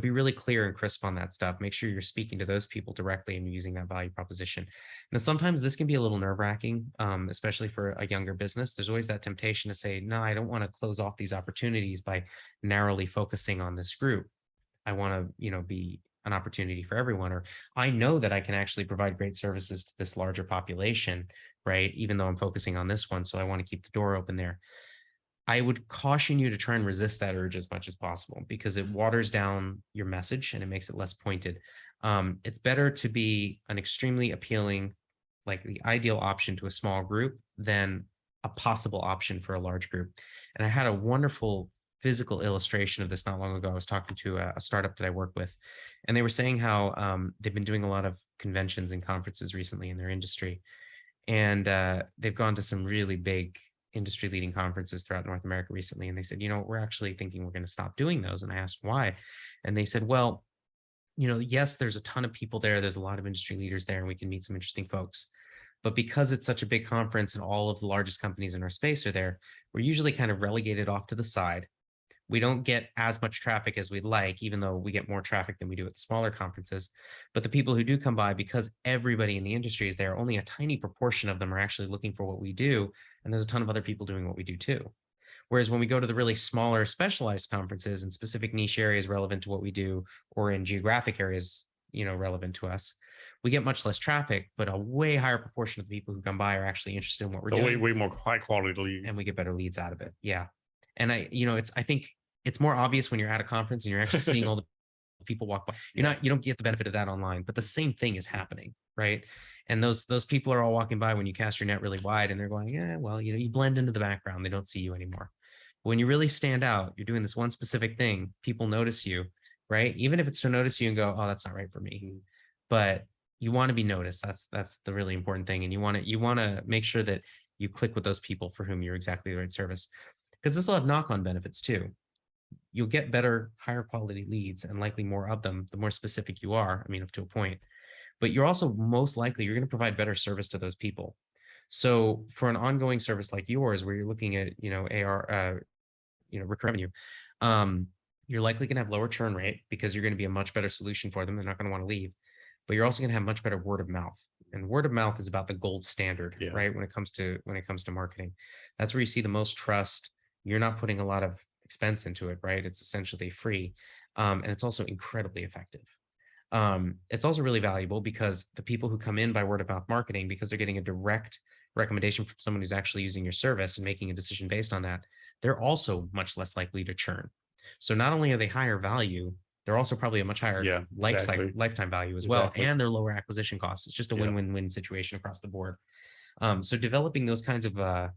be really clear and crisp on that stuff. Make sure you're speaking to those people directly and using that value proposition. Now, sometimes this can be a little nerve-wracking, especially for a younger business. There's always that temptation to say, no, I don't want to close off these opportunities by narrowly focusing on this group. I want to, be an opportunity for everyone, or I know that I can actually provide great services to this larger population, right? Even though I'm focusing on this one. So I want to keep the door open there. I would caution you to try and resist that urge as much as possible, because it waters down your message and it makes it less pointed. It's better to be an extremely appealing, like the ideal option to a small group than a possible option for a large group. And I had a wonderful physical illustration of this not long ago. I was talking to a startup that I work with, and they were saying how they've been doing a lot of conventions and conferences recently in their industry. And they've gone to some really big industry leading conferences throughout North America recently. And they said, we're actually thinking we're going to stop doing those. And I asked why. And they said, well, yes, there's a ton of people there. There's a lot of industry leaders there, and we can meet some interesting folks. But because it's such a big conference and all of the largest companies in our space are there, we're usually kind of relegated off to the side. We don't get as much traffic as we'd like, even though we get more traffic than we do at the smaller conferences. But the people who do come by, because everybody in the industry is there, only a tiny proportion of them are actually looking for what we do. And there's a ton of other people doing what we do too. Whereas when we go to the really smaller specialized conferences in specific niche areas relevant to what we do, or in geographic areas, relevant to us, we get much less traffic, but a way higher proportion of the people who come by are actually interested in what we're doing. Way more high quality leads. And we get better leads out of it. Yeah. And I think it's more obvious when you're at a conference and you're actually seeing all the people walk by. You don't get the benefit of that online, but the same thing is happening, right? And those people are all walking by when you cast your net really wide, and they're going, yeah, well, you blend into the background. They don't see you anymore. When you really stand out, you're doing this one specific thing, people notice you, right? Even if it's to notice you and go, oh, that's not right for me. But you want to be noticed. That's the really important thing. And you want to make sure that you click with those people for whom you're exactly the right service, because this will have knock-on benefits too. You'll get better, higher quality leads, and likely more of them, the more specific you are. I mean, up to a point. But you're also most likely, you're going to provide better service to those people. So for an ongoing service like yours, where you're looking at, AR, recurring revenue, you're likely going to have lower churn rate because you're going to be a much better solution for them. They're not going to want to leave. But you're also going to have much better word of mouth. And word of mouth is about the gold standard, right? When it comes to marketing, that's where you see the most trust. You're not putting a lot of expense into it, right? It's essentially free. And it's also incredibly effective. It's also really valuable because the people who come in by word of mouth marketing, because they're getting a direct recommendation from someone who's actually using your service and making a decision based on that, they're also much less likely to churn. So not only are they higher value, they're also probably a much higher lifetime value as well, and they're lower acquisition costs. It's just a win-win-win situation across the board. So developing those kinds of, I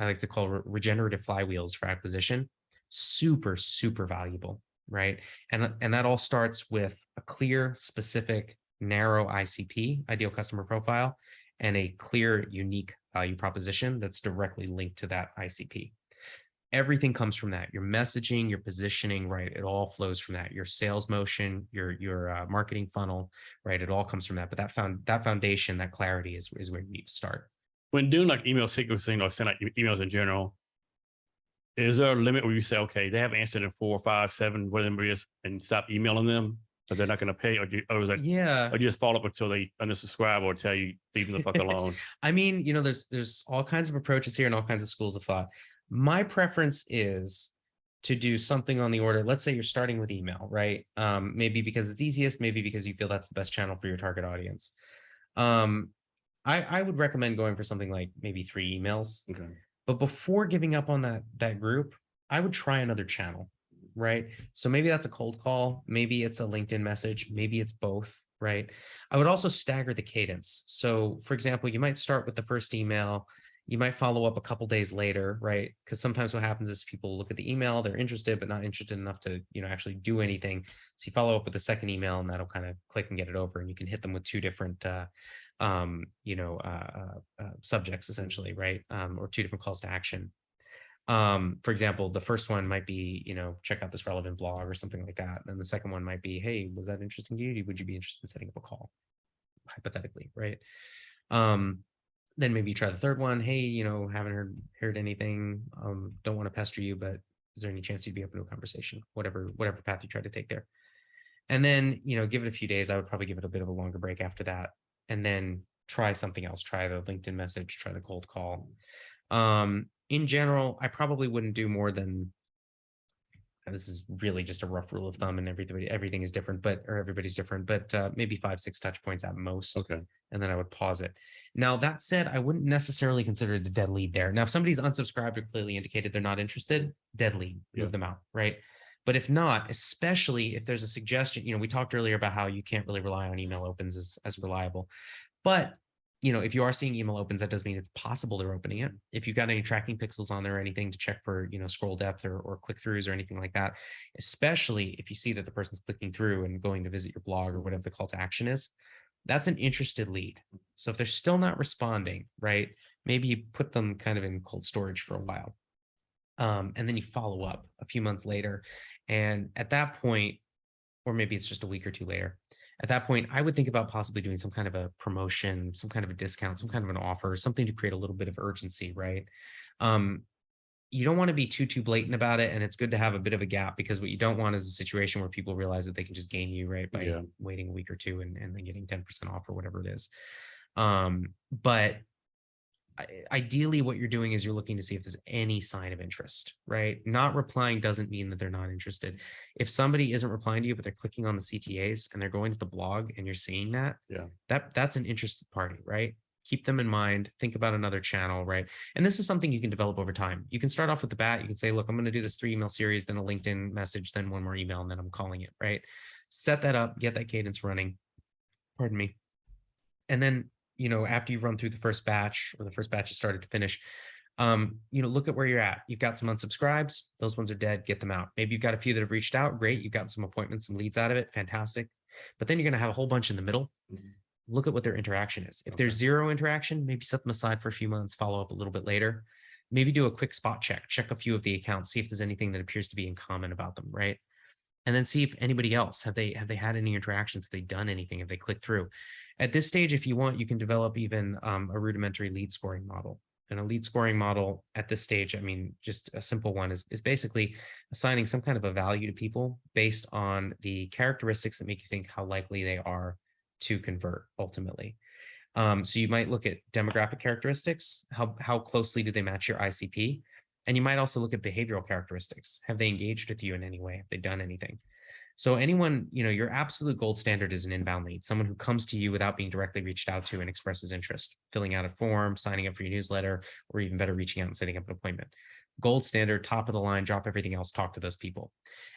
like to call regenerative flywheels for acquisition, super, super valuable, right? And that all starts with a clear, specific, narrow ICP, ideal customer profile, and a clear, unique value proposition that's directly linked to that ICP. Everything comes from that. Your messaging, your positioning, right? It all flows from that. Your sales motion, your marketing funnel, right? It all comes from that. But that foundation, that clarity is where you need to start. When doing like email sequencing or send out emails in general, is there a limit where you say, okay, they haven't answered in 4, 5, 7, whatever it is, and stop emailing them, but they're not going to pay, or is that, or just follow up until they unsubscribe or tell you leave them the fuck alone? I mean, there's all kinds of approaches here and all kinds of schools of thought. My preference is to do something on the order. Let's say you're starting with email, right? Maybe because it's easiest, maybe because you feel that's the best channel for your target audience. I would recommend going for something like maybe 3 emails. Okay. But before giving up on that group, I would try another channel, right? So maybe that's a cold call, maybe it's a LinkedIn message, maybe it's both, right? I would also stagger the cadence. So for example, you might start with the first email, You might follow up a couple days later, right? Because sometimes what happens is people look at the email, they're interested, but not interested enough to, actually do anything. So you follow up with the second email, and that'll kind of click and get it over, and you can hit them with two different, subjects essentially, right? Or two different calls to action. For example, the first one might be, check out this relevant blog or something like that. And the second one might be, hey, was that interesting to you? Would you be interested in setting up a call? Hypothetically, right? Then maybe you try the third one. Hey, haven't heard anything. Don't want to pester you, but is there any chance you'd be open to a conversation? Whatever path you try to take there. And then, give it a few days. I would probably give it a bit of a longer break after that. And then try something else. Try the LinkedIn message, try the cold call. In general, I probably wouldn't do more than, and this is really just a rough rule of thumb, and everything is different, or everybody's different, but maybe 5-6 touch points at most. Okay. And then I would pause it. Now, that said, I wouldn't necessarily consider it a dead lead there. Now, if somebody's unsubscribed or clearly indicated they're not interested, dead lead, move them out, right? But if not, especially if there's a suggestion, we talked earlier about how you can't really rely on email opens as reliable. But if you are seeing email opens, that does mean it's possible they're opening it. If you've got any tracking pixels on there or anything to check for, scroll depth or click-throughs or anything like that, especially if you see that the person's clicking through and going to visit your blog or whatever the call to action is, that's an interested lead. So if they're still not responding, right, maybe you put them kind of in cold storage for a while. And then you follow up a few months later. And at that point, or maybe it's just a week or two later, at that point, I would think about possibly doing some kind of a promotion, some kind of a discount, some kind of an offer, something to create a little bit of urgency, right? You don't want to be too blatant about it, and it's good to have a bit of a gap, because what you don't want is a situation where people realize that they can just game you, right, by waiting a week or two and then getting 10% off or whatever it is. But ideally, what you're doing is you're looking to see if there's any sign of interest, right? Not replying doesn't mean that they're not interested. If somebody isn't replying to you, but they're clicking on the CTAs and they're going to the blog and you're seeing that, that's an interested party, right? Keep them in mind, think about another channel, right? And this is something you can develop over time. You can start off with the bat. You can say, look, I'm going to do this 3 email series, then a LinkedIn message, then one more email, and then I'm calling it, right? Set that up, get that cadence running, pardon me. And then, after you run through the first batch, or the first batch is started to finish, look at where you're at. You've got some unsubscribes. Those ones are dead. Get them out. Maybe you've got a few that have reached out. Great. You've got some appointments, some leads out of it. Fantastic. But then you're going to have a whole bunch in the middle. Look at what their interaction is. If there's zero interaction, maybe set them aside for a few months, follow up a little bit later. Maybe do a quick spot check a few of the accounts, see if there's anything that appears to be in common about them, right? And then see if anybody else, have they had any interactions? Have they done anything? Have they clicked through? At this stage, if you want, you can develop even a rudimentary lead scoring model. And a lead scoring model at this stage, I mean, just a simple one is basically assigning some kind of a value to people based on the characteristics that make you think how likely they are to convert ultimately. So you might look at demographic characteristics, how closely do they match your ICP? And you might also look at behavioral characteristics. Have they engaged with you in any way? Have they done anything? So anyone, your absolute gold standard is an inbound lead, someone who comes to you without being directly reached out to and expresses interest, filling out a form, signing up for your newsletter, or even better, reaching out and setting up an appointment. Gold standard, top of the line, drop everything else, talk to those people.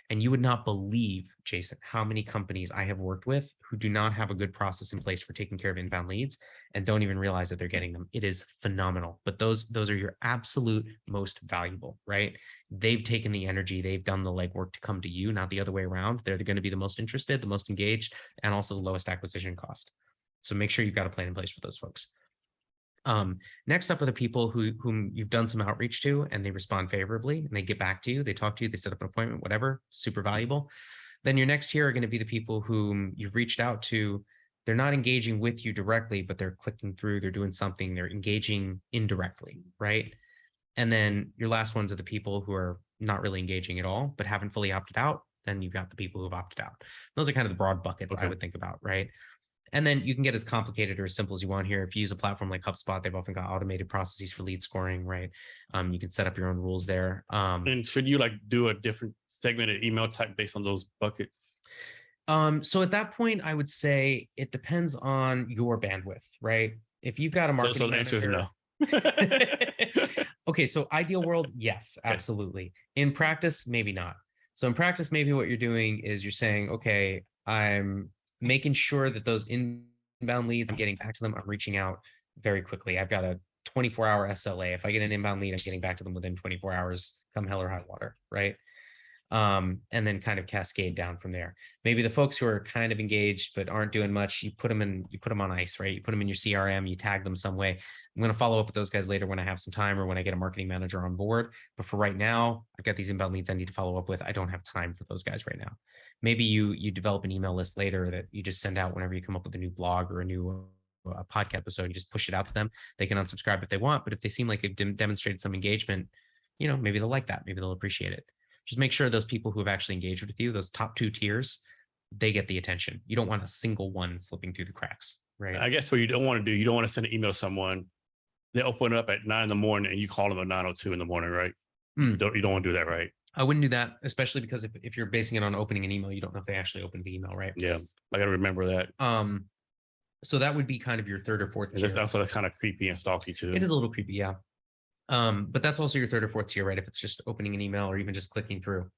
And you would not believe, Jason, how many companies I have worked with who do not have a good process in place for taking care of inbound leads and don't even realize that they're getting them. It is phenomenal. But those are your absolute most valuable, right? They've taken the energy, they've done the legwork to come to you, not the other way around. They're going to be the most interested, the most engaged, and also the lowest acquisition cost. So make sure you've got a plan in place for those folks. Next up are the people whom you've done some outreach to and they respond favorably and they get back to you, they talk to you, they set up an appointment, whatever, super valuable. Then your next tier are going to be the people whom you've reached out to. They're not engaging with you directly, but they're clicking through, they're doing something, they're engaging indirectly, right? And then your last ones are the people who are not really engaging at all, but haven't fully opted out. Then you've got the people who've opted out. Those are kind of the broad buckets I would think about, right? And then you can get as complicated or as simple as you want here. If you use a platform like HubSpot, they've often got automated processes for lead scoring, right? You can set up your own rules there. And should you do a different segmented email type based on those buckets? So at that point, I would say it depends on your bandwidth, right? If you've got a marketing so the answer is no. Okay, so ideal world, yes, absolutely. In practice, maybe not. So in practice, maybe what you're doing is you're saying, okay, I'm making sure that those inbound leads, I'm getting back to them, I'm reaching out very quickly. I've got a 24-hour SLA. If I get an inbound lead, I'm getting back to them within 24 hours, come hell or high water, right? And then kind of cascade down from there. Maybe the folks who are kind of engaged but aren't doing much, you put them on ice, right? You put them in your CRM, you tag them some way. I'm going to follow up with those guys later when I have some time or when I get a marketing manager on board. But for right now, I've got these inbound leads I need to follow up with. I don't have time for those guys right now. Maybe you develop an email list later that you just send out whenever you come up with a new blog or a new podcast episode. You just push it out to them. They can unsubscribe if they want, but if they seem like they've demonstrated some engagement, maybe they'll like that. Maybe they'll appreciate it. Just make sure those people who have actually engaged with you, those top 2 tiers, they get the attention. You don't want a single one slipping through the cracks, right? I guess what you don't want to do, you don't want to send an email to someone, they open it up at 9 in the morning and you call them at 9:02 in the morning, right? You don't want to do that, right? I wouldn't do that, especially because if you're basing it on opening an email, you don't know if they actually opened the email, right? Yeah, I got to remember that. So that would be kind of your 3rd or 4th tier. That's kind of creepy and stalky too. It is a little creepy, yeah. But that's also your 3rd or 4th tier, right? If it's just opening an email or even just clicking through.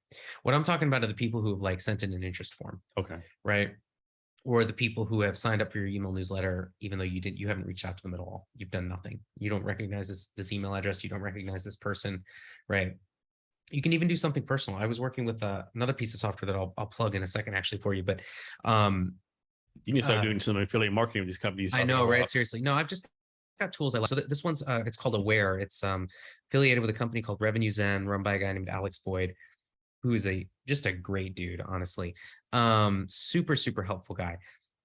What I'm talking about are the people who have like sent in an interest form. Okay. Right. Or the people who have signed up for your email newsletter, even though you haven't reached out to them at all. You've done nothing. You don't recognize this email address. You don't recognize this person, right? You can even do something personal. I was working with another piece of software that I'll plug in a second actually for you, but you need to start doing some affiliate marketing with these companies. I know, right? Seriously. No, I've just got tools I like. So this one's it's called Aware. It's affiliated with a company called Revenue Zen, run by a guy named Alex Boyd, who is just a great dude, honestly. Super, super helpful guy.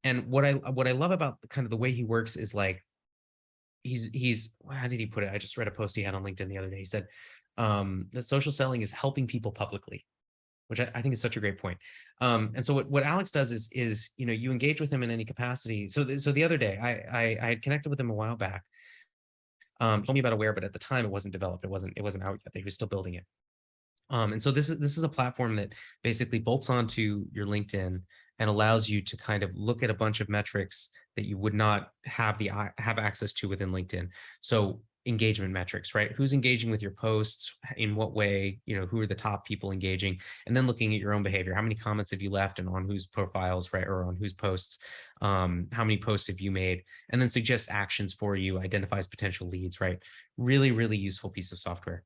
And what I love about kind of the way he works is like he's how did he put it? I just read a post he had on LinkedIn the other day. He said that social selling is helping people publicly, which I think is such a great point. And so what Alex does is you engage with him in any capacity. So the other day I had connected with him a while back. Told me about Aware, but at the time it wasn't developed. It wasn't out yet. He was still building it. And so this is a platform that basically bolts onto your LinkedIn and allows you to kind of look at a bunch of metrics that you would not have access to within LinkedIn. So engagement metrics, right? Who's engaging with your posts? In what way? Who are the top people engaging? And then looking at your own behavior. How many comments have you left and on whose profiles, right? Or on whose posts? How many posts have you made? And then suggest actions for you, identifies potential leads, right? Really, really useful piece of software.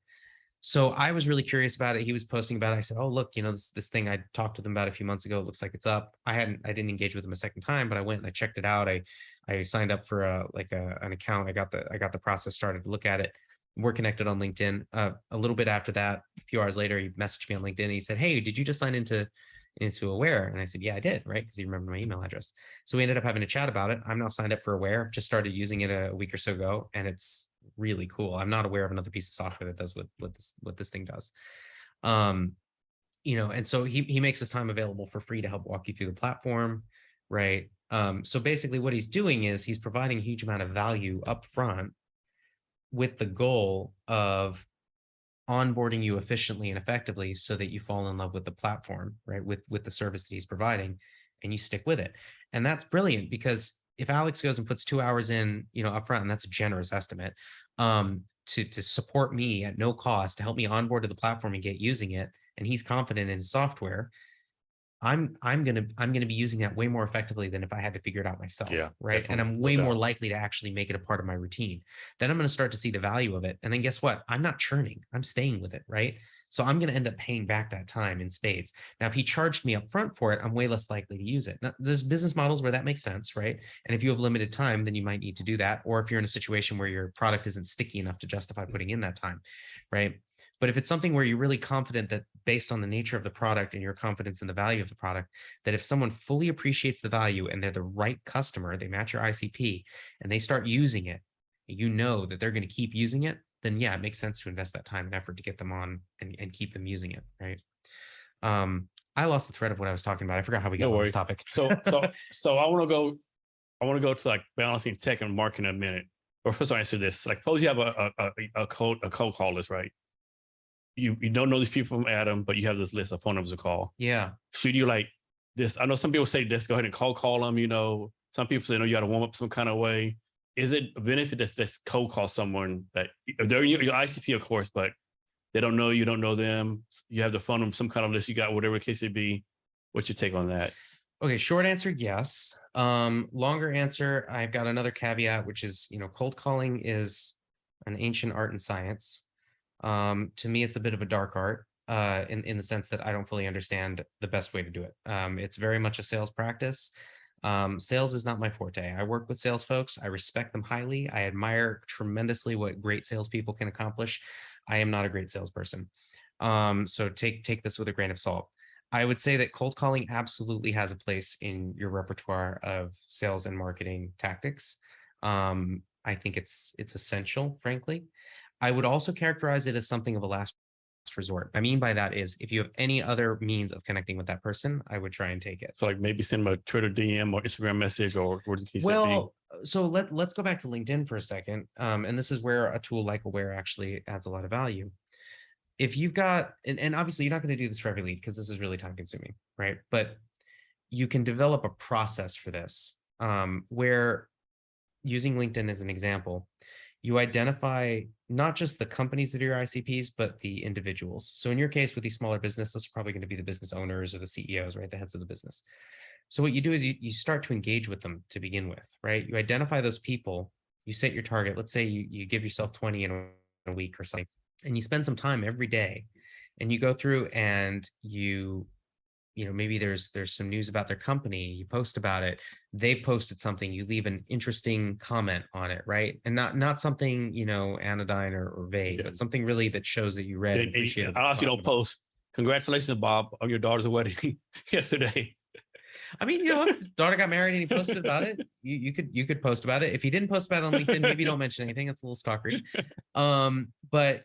So I was really curious about it. He was posting about it. I said, "Oh, look, this thing I talked to them about a few months ago. It looks like it's up." I didn't engage with them a second time, but I went and I checked it out. I signed up for an account. I got the process started to look at it. We're connected on LinkedIn. A little bit after that, a few hours later, he messaged me on LinkedIn and he said, "Hey, did you just sign into Aware?" And I said, "Yeah, I did," right? Because he remembered my email address. So we ended up having a chat about it. I'm now signed up for Aware. Just started using it a week or so ago, and it's really cool. I'm not aware of another piece of software that does what this thing does. And so he makes his time available for free to help walk you through the platform, right? So basically what he's doing is he's providing a huge amount of value up front with the goal of onboarding you efficiently and effectively so that you fall in love with the platform, right? With the service that he's providing, and you stick with it. And that's brilliant, because if Alex goes and puts 2 hours in, upfront, and that's a generous estimate, to support me at no cost, to help me onboard to the platform and get using it, and he's confident in his software, I'm gonna be using that way more effectively than if I had to figure it out myself. Yeah, right. And I'm way more likely to actually make it a part of my routine. Then I'm going to start to see the value of it. And then guess what? I'm not churning. I'm staying with it. Right. So I'm going to end up paying back that time in spades. Now, if he charged me up front for it, I'm way less likely to use it. Now, there's business models where that makes sense, right? And if you have limited time, then you might need to do that. Or if you're in a situation where your product isn't sticky enough to justify putting in that time, right? But if it's something where you're really confident that based on the nature of the product and your confidence in the value of the product, that if someone fully appreciates the value and they're the right customer, they match your ICP and they start using it, that they're going to keep using it, then yeah, it makes sense to invest that time and effort to get them on and keep them using it, right? I lost the thread of what I was talking about. I forgot how we got on this topic. So I want to go to like balancing tech and marketing in a minute. But first, I'll answer this. Like, suppose you have a cold call list, right? You don't know these people from Adam, but you have this list of phone numbers to call. Yeah. Should you like this? I know some people say just go ahead and call them. Some people say, you got to warm up some kind of way. Is it a benefit that's cold call someone that they're your ICP, of course, but they don't know you, don't know them. You have to phone them some kind of list you got, whatever the case may be. What's your take on that? Okay, short answer, yes. Longer answer, I've got another caveat, which is, cold calling is an ancient art and science. To me, it's a bit of a dark art in the sense that I don't fully understand the best way to do it. It's very much a sales practice. Sales is not my forte. I work with sales folks. I respect them highly. I admire tremendously what great salespeople can accomplish. I am not a great salesperson. So take this with a grain of salt. I would say that cold calling absolutely has a place in your repertoire of sales and marketing tactics. I think it's essential, frankly. I would also characterize it as something of a last resort. What I mean by that is if you have any other means of connecting with that person, I would try and take it. So like maybe send them a Twitter DM or Instagram message or the case may be. Well, so let's go back to LinkedIn for a second. And this is where a tool like Aware actually adds a lot of value. If you've got, and obviously you're not going to do this for every lead because this is really time consuming, right? But you can develop a process for this where, using LinkedIn as an example, you identify not just the companies that are your ICPs, but the individuals. So in your case, with these smaller businesses, those are probably going to be the business owners or the CEOs, right? The heads of the business. So what you do is you start to engage with them to begin with, right? You identify those people, you set your target. Let's say you give yourself 20 in a week or something, and you spend some time every day and you go through and maybe there's some news about their company, you post about it, they posted something, you leave an interesting comment on it, right? And not something, anodyne or vague, but something really that shows that you read and appreciated. I also don't post, congratulations, Bob, on your daughter's wedding yesterday. I mean, if his daughter got married and he posted about it, you could post about it. If he didn't post about it on LinkedIn, maybe don't mention anything. It's a little stalkery. But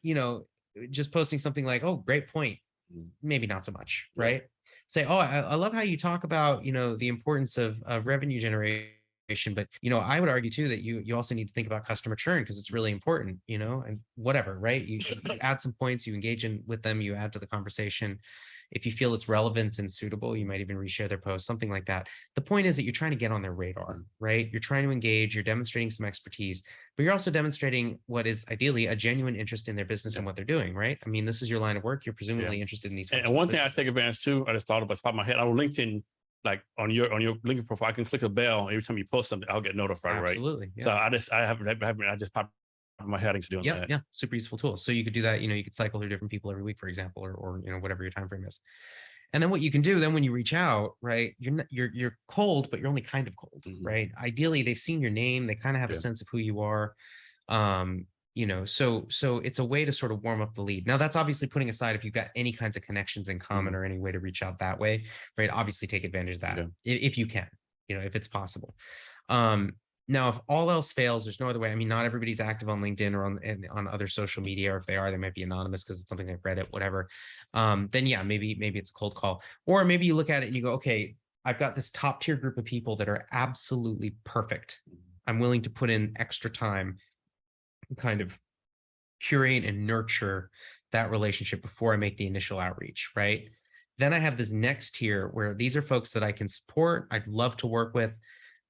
just posting something like, oh, great point, maybe not so much, right? Say, oh, I love how you talk about, the importance of revenue generation, but, I would argue too that you also need to think about customer churn because it's really important, and whatever, right? You add some points, you engage with them, you add to the conversation. If you feel it's relevant and suitable, you might even reshare their post, something like that. The point is that you're trying to get on their radar, right? You're trying to engage, you're demonstrating some expertise, but you're also demonstrating what is ideally a genuine interest in their business and what they're doing, right? I mean, this is your line of work. You're presumably interested in these. And one thing I take advantage too, I just thought about the top of my head, on LinkedIn, like on your LinkedIn profile, I can click a bell every time you post something, I'll get notified, Absolutely, right? So I just pop my headings doing that. Yeah, super useful tool. So you could do that, you could cycle through different people every week, for example, or whatever your time frame is. And then what you can do then when you reach out, right, you're cold, but you're only kind of cold, right? Ideally, they've seen your name, they kind of have a sense of who you are. So it's a way to sort of warm up the lead. Now that's obviously putting aside if you've got any kinds of connections in common or any way to reach out that way, right? Obviously take advantage of that if you can, if it's possible. Now, if all else fails, there's no other way. I mean, not everybody's active on LinkedIn or on other social media, or if they are, they might be anonymous because it's something like Reddit, whatever. Then yeah, maybe it's a cold call, or maybe you look at it and you go, okay, I've got this top tier group of people that are absolutely perfect. I'm willing to put in extra time, kind of curate and nurture that relationship before I make the initial outreach, right? Then I have this next tier where these are folks that I can support, I'd love to work with,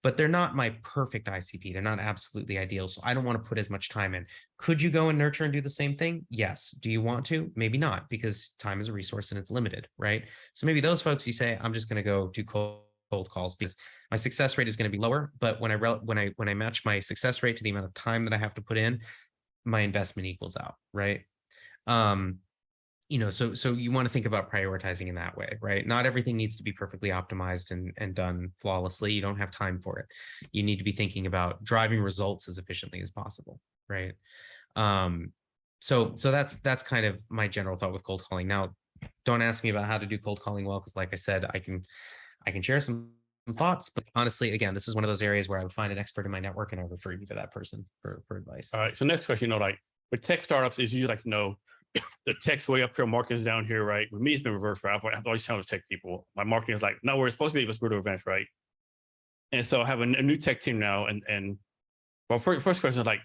but they're not my perfect ICP. They're not absolutely ideal. So I don't want to put as much time in. Could you go and nurture and do the same thing? Yes. Do you want to? Maybe not, because time is a resource and it's limited, right? So maybe those folks, you say, I'm just going to go do cold calls because my success rate is going to be lower. But when I match my success rate to the amount of time that I have to put in, my investment equals out, right? So you want to think about prioritizing in that way, right? Not everything needs to be perfectly optimized and done flawlessly. You don't have time for it. You need to be thinking about driving results as efficiently as possible, right? So that's kind of my general thought with cold calling. Now, don't ask me about how to do cold calling well, because like I said, I can share some thoughts, but honestly, again, this is one of those areas where I would find an expert in my network and I would refer you to that person for advice. All right. So next question, like with tech startups, is you the tech's way up here, marketing's down here, right? With me, it's been reversed, right? I've always challenged tech people. My marketing is like, no, we're supposed to be, let's go to events, right? And so I have a new tech team now. And well, first question is like,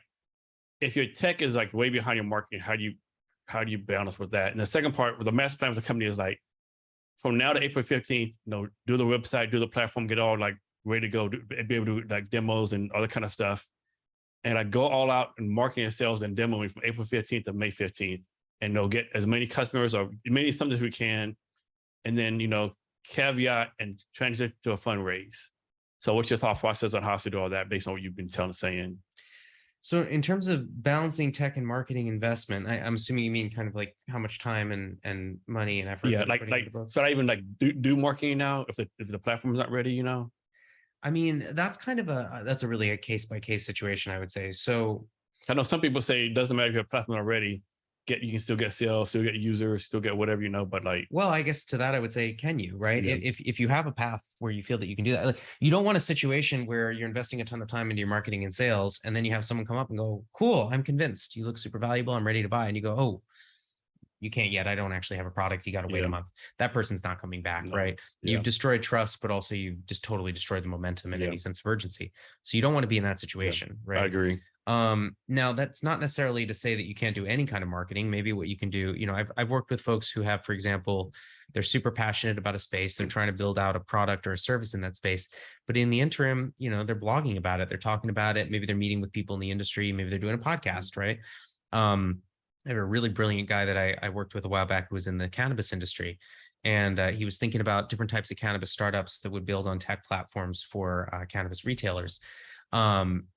if your tech is like way behind your marketing, how do you balance with that? And the second part, with the master plan of the company is like, from now to April 15th, do the website, do the platform, get all like ready to go, be able to do like demos and all that kind of stuff. And I go all out in marketing and sales and demoing from April 15th to May 15th. And get as many customers or many something as we can. And then, caveat and transition to a fundraise. So what's your thought process on how to do all that based on what you've been saying? So in terms of balancing tech and marketing investment, I'm assuming you mean kind of like how much time and money and effort. Yeah, you're like putting into both? so I even like do marketing now if the platform's not ready, you know. I mean, that's kind of that's a really a case by case situation, I would say. So I know some people say it doesn't matter if you have a platform already, you can still get sales, still get users, still get whatever, you know, but like, well, I guess to that I would say, can you, right? yeah, If you have a path where you feel that you can do that, like you don't want a situation where you're investing a ton of time into your marketing and sales, and then you have someone come up and go, "Cool, I'm convinced. You look super valuable. I'm ready to buy," and you go, "Oh, you can't yet. I don't actually have a product. You got to wait yeah, a month." That person's not coming back, no, right? yeah, You've destroyed trust, but also you've just totally destroyed the momentum and yeah, any sense of urgency. So you don't want to be in that yeah. situation, I right? agree. Now that's not necessarily to say that you can't do any kind of marketing. Maybe what you can do, I've worked with folks who have, for example, they're super passionate about a space. They're trying to build out a product or a service in that space. But in the interim, they're blogging about it. They're talking about it. Maybe they're meeting with people in the industry. Maybe they're doing a podcast, right? I have a really brilliant guy that I worked with a while back who was in the cannabis industry. And he was thinking about different types of cannabis startups that would build on tech platforms for cannabis retailers.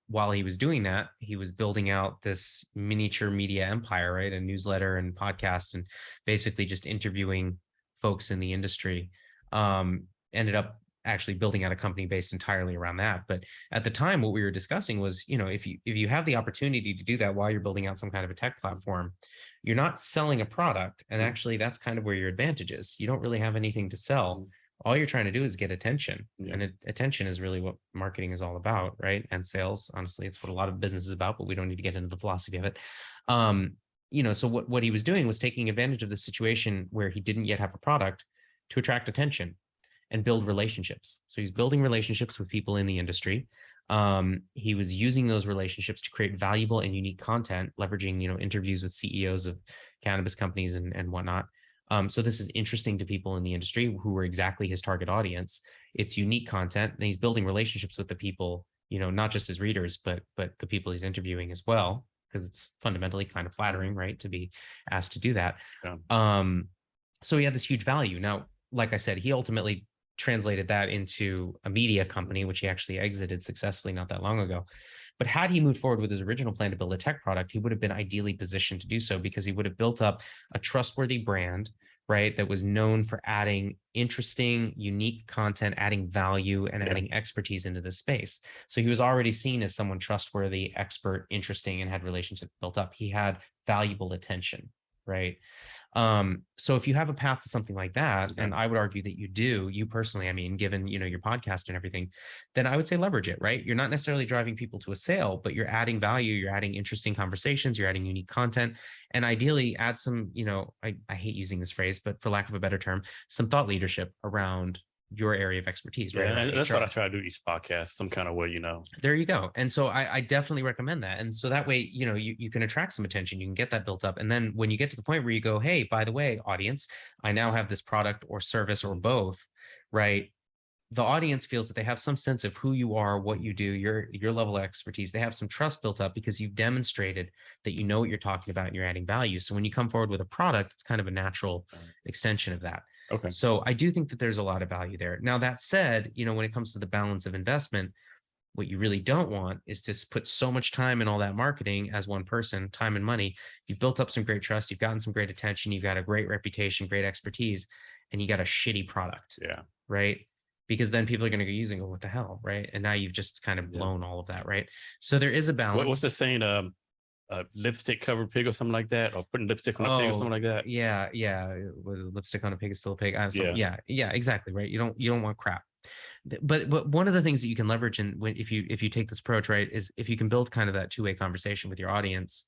While he was doing that, he was building out this miniature media empire, right? A newsletter and podcast, and basically just interviewing folks in the industry. Ended up actually building out a company based entirely around that. But at the time, what we were discussing was, if you have the opportunity to do that while you're building out some kind of a tech platform, you're not selling a product. And actually, that's kind of where your advantage is. You don't really have anything to sell. All you're trying to do is get attention. Yeah. And attention is really what marketing is all about, right? And sales, honestly, it's what a lot of business is about, but we don't need to get into the philosophy of it. So what he was doing was taking advantage of the situation where he didn't yet have a product to attract attention and build relationships. So he's building relationships with people in the industry. He was using those relationships to create valuable and unique content, leveraging, interviews with CEOs of cannabis companies and whatnot. So this is interesting to people in the industry who are exactly his target audience. It's unique content, and he's building relationships with the people, not just his readers, but the people he's interviewing as well, because it's fundamentally kind of flattering, right, to be asked to do that. Yeah. So he had this huge value. Now, like I said, he ultimately translated that into a media company, which he actually exited successfully not that long ago. But had he moved forward with his original plan to build a tech product, he would have been ideally positioned to do so because he would have built up a trustworthy brand, right, that was known for adding interesting, unique content, adding value, and adding expertise into the space. So he was already seen as someone trustworthy, expert, interesting, and had relationships built up. He had valuable attention, right? So if you have a path to something like that, and I would argue that you personally, I mean, given, your podcast and everything, then I would say leverage it, right? You're not necessarily driving people to a sale, but you're adding value, you're adding interesting conversations, you're adding unique content, and ideally add some, I hate using this phrase, but for lack of a better term, some thought leadership around your area of expertise, right? Yeah, and that's HR. what I try to do each podcast, some kind of way, There you go. And so I definitely recommend that. And so that way, you can attract some attention, you can get that built up. And then when you get to the point where you go, hey, by the way, audience, I now have this product or service or both, right? The audience feels that they have some sense of who you are, what you do, your level of expertise. They have some trust built up because you've demonstrated that you know what you're talking about and you're adding value. So when you come forward with a product, it's kind of a natural extension of that. Okay. So I do think that there's a lot of value there. Now, that said, when it comes to the balance of investment, what you really don't want is to put so much time in all that marketing as one person, time and money. You've built up some great trust, you've gotten some great attention, you've got a great reputation, great expertise, and you got a shitty product. Yeah. Right. Because then people are going to go using, oh, what the hell, right? And now you've just kind of blown all of that, right? So there is a balance. What's the saying? Lipstick covered pig or something like that, or putting lipstick on a pig or something like that. Yeah. Was lipstick on a pig is still a pig. Yeah, exactly, right. You don't want crap. But one of the things that you can leverage, and if you take this approach, right, is if you can build kind of that two-way conversation with your audience,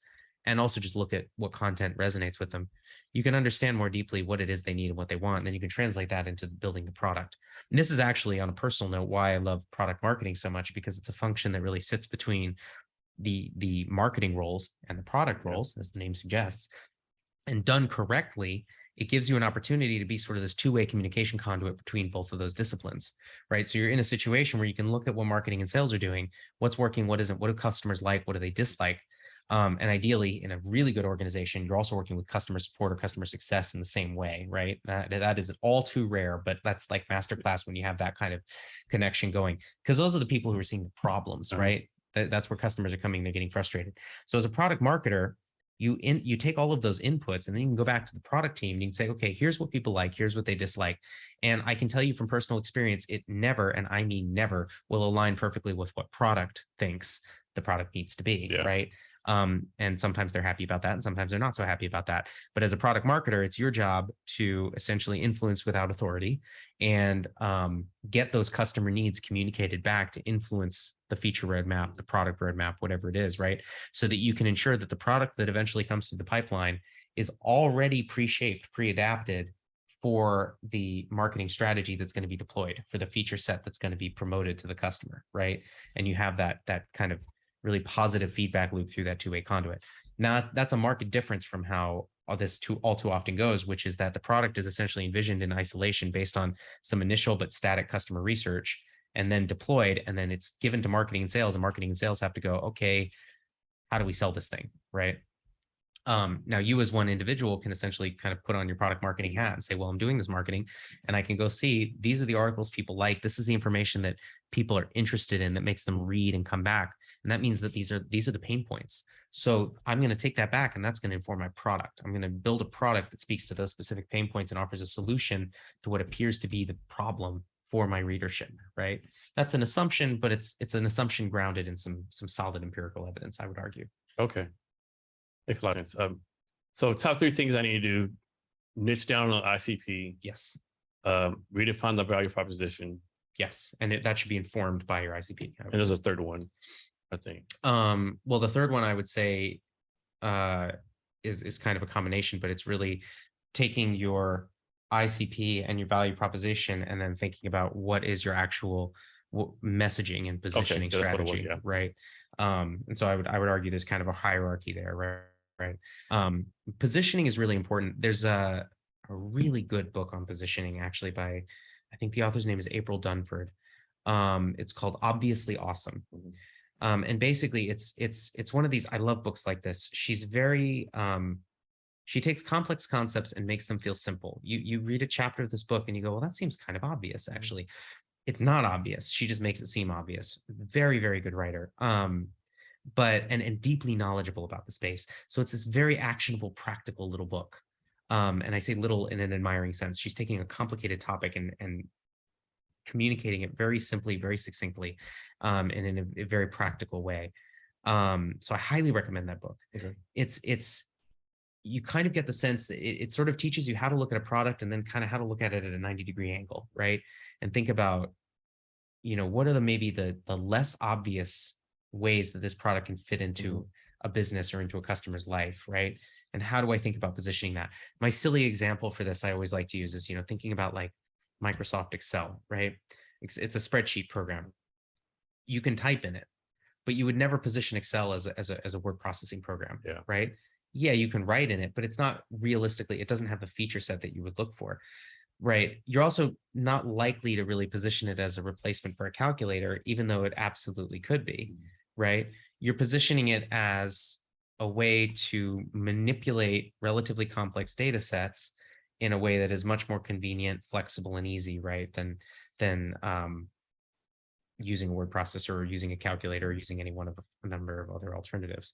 and also just look at what content resonates with them, you can understand more deeply what it is they need and what they want, and then you can translate that into building the product. And this is actually, on a personal note, why I love product marketing so much, because it's a function that really sits between the marketing roles and the product roles, as the name suggests. And done correctly, it gives you an opportunity to be sort of this two-way communication conduit between both of those disciplines, right? So you're in a situation where you can look at what marketing and sales are doing, what's working, what isn't, what do customers like, what do they dislike? And ideally, in a really good organization, you're also working with customer support or customer success in the same way, right? That is all too rare, but that's like masterclass when you have that kind of connection going, because those are the people who are seeing the problems, right? That's where customers are coming, they're getting frustrated. So as a product marketer, you take all of those inputs, and then you can go back to the product team and you can say, okay, here's what people like, here's what they dislike. And I can tell you from personal experience, it never, and I mean never, will align perfectly with what product thinks the product needs to be, Yeah. right? And sometimes they're happy about that, and sometimes they're not so happy about that. But as a product marketer, it's your job to essentially influence without authority and get those customer needs communicated back to influence the feature roadmap, the product roadmap, whatever it is, right? So that you can ensure that the product that eventually comes through the pipeline is already pre-shaped, pre-adapted for the marketing strategy that's going to be deployed, for the feature set that's going to be promoted to the customer, right? And you have that kind of really positive feedback loop through that two-way conduit. Now, that's a marked difference from how this all too often goes, which is that the product is essentially envisioned in isolation based on some initial but static customer research, and then deployed, and then it's given to marketing and sales, and marketing and sales have to go, okay, how do we sell this thing, right? Now, you as one individual can essentially kind of put on your product marketing hat and say, well, I'm doing this marketing, and I can go see, these are the articles people like. This is the information that people are interested in that makes them read and come back. And that means that these are the pain points. So I'm going to take that back, and that's going to inform my product. I'm going to build a product that speaks to those specific pain points and offers a solution to what appears to be the problem for my readership, right? That's an assumption, but it's an assumption grounded in some solid empirical evidence, I would argue. Okay. Makes a lot of sense. So top 3 things I need to do: niche down on ICP. Yes. Redefine the value proposition. Yes. And that should be informed by your ICP. And there's a third one, I think. Well, the third one I would say is kind of a combination, but it's really taking your ICP and your value proposition and then thinking about what is your actual messaging and positioning strategy, right? And so I would argue there's kind of a hierarchy there, right? Positioning is really important. There's a really good book on positioning, actually, by, I think the author's name is April Dunford. It's called Obviously Awesome. And basically it's one of these, I love books like this. She's very, she takes complex concepts and makes them feel simple. You read a chapter of this book and you go, well, that seems kind of obvious, actually. It's not obvious. She just makes it seem obvious. Very, very good writer. But deeply knowledgeable about the space. So it's this very actionable, practical little book. And I say little in an admiring sense. She's taking a complicated topic and communicating it very simply, very succinctly, and in a very practical way. So I highly recommend that book. Okay. It's you kind of get the sense that it sort of teaches you how to look at a product and then kind of how to look at it at a 90-degree angle, right? And think about, what are maybe the less obvious ways that this product can fit into a business or into a customer's life, right? And how do I think about positioning that? My silly example for this I always like to use is, thinking about like Microsoft Excel, right? It's a spreadsheet program. You can type in it, but you would never position Excel as a word processing program, right? Yeah, you can write in it, but it's not realistically, it doesn't have the feature set that you would look for, right? You're also not likely to really position it as a replacement for a calculator, even though it absolutely could be, right? You're positioning it as a way to manipulate relatively complex data sets in a way that is much more convenient, flexible, and easy, right? Than using a word processor or using a calculator or using any one of a number of other alternatives.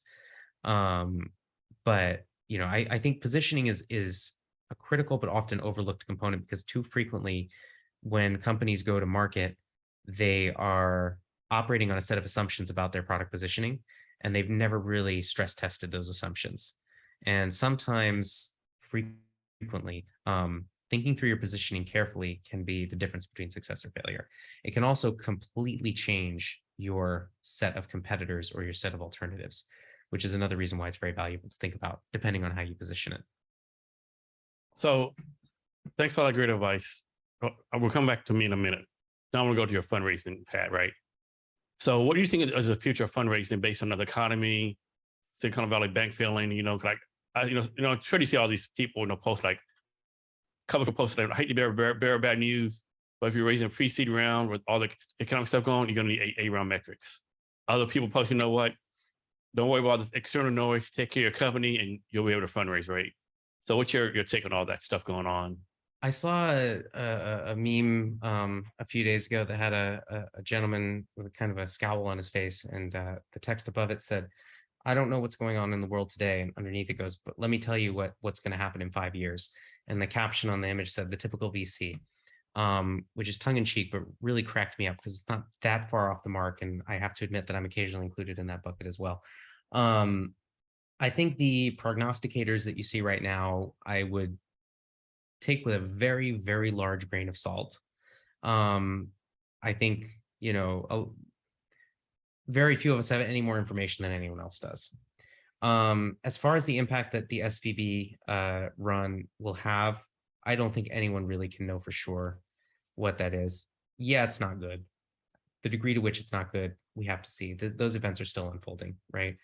But I think positioning is a critical but often overlooked component, because too frequently when companies go to market, they are operating on a set of assumptions about their product positioning, and they've never really stress tested those assumptions. And sometimes, frequently, thinking through your positioning carefully can be the difference between success or failure. It can also completely change your set of competitors or your set of alternatives, which is another reason why it's very valuable to think about, depending on how you position it. So thanks for all that great advice. We'll come back to me in a minute. Now we'll go to your fundraising hat, right? So what do you think is the future of fundraising based on the economy, Silicon Valley Bank failing, I try to see all these people, post like, couple of posts like, I hate to bear bad news, but if you're raising a pre-seed round with all the economic stuff going, you're going to need A round metrics. Other people post, what? Don't worry about this external noise. Take care of your company and you'll be able to fundraise, right? So what's your take on all that stuff going on? I saw a meme a few days ago that had a gentleman with a kind of a scowl on his face, and the text above it said, "I don't know what's going on in the world today," and underneath it goes, "But let me tell you what's going to happen in 5 years." And the caption on the image said, "The typical VC," which is tongue in cheek, but really cracked me up because it's not that far off the mark, and I have to admit that I'm occasionally included in that bucket as well. I think the prognosticators that you see right now, I would take with a very, very large grain of salt. Um, I think, very few of us have any more information than anyone else does. As far as the impact that the SVB run will have, I don't think anyone really can know for sure what that is. Yeah, it's not good. The degree to which it's not good, we have to see. Those events are still unfolding, right?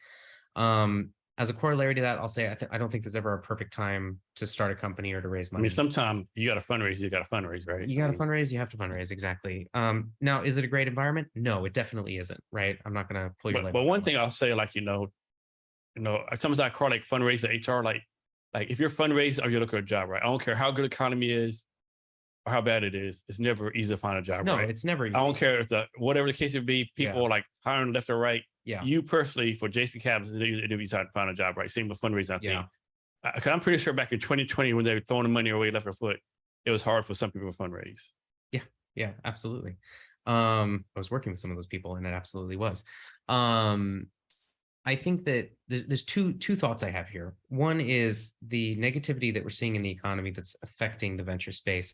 As a corollary to that, I'll say I don't think there's ever a perfect time to start a company or to raise I money. mean, sometimes you got to fundraise, right? You got to fundraise, you have to fundraise, exactly. Now, is it a great environment? No, it definitely isn't, right? I'm not going to pull your leg. But one thing I'll say, like, sometimes I call like fundraise HR, like if you're fundraising or you're looking for a job, right? I don't care how good the economy is or how bad it is. It's never easy to find a job, No, right? it's never easy. I don't care if whatever the case would be, people are like hiring left or right. Yeah. You personally, for Jason Cavness, you decide to find a job, right? Same with fundraising, I think. Yeah. Because I'm pretty sure back in 2020, when they were throwing the money away left or foot, it was hard for some people to fundraise. Yeah, absolutely. I was working with some of those people, and it absolutely was. I think that there's two thoughts I have here. One is the negativity that we're seeing in the economy that's affecting the venture space.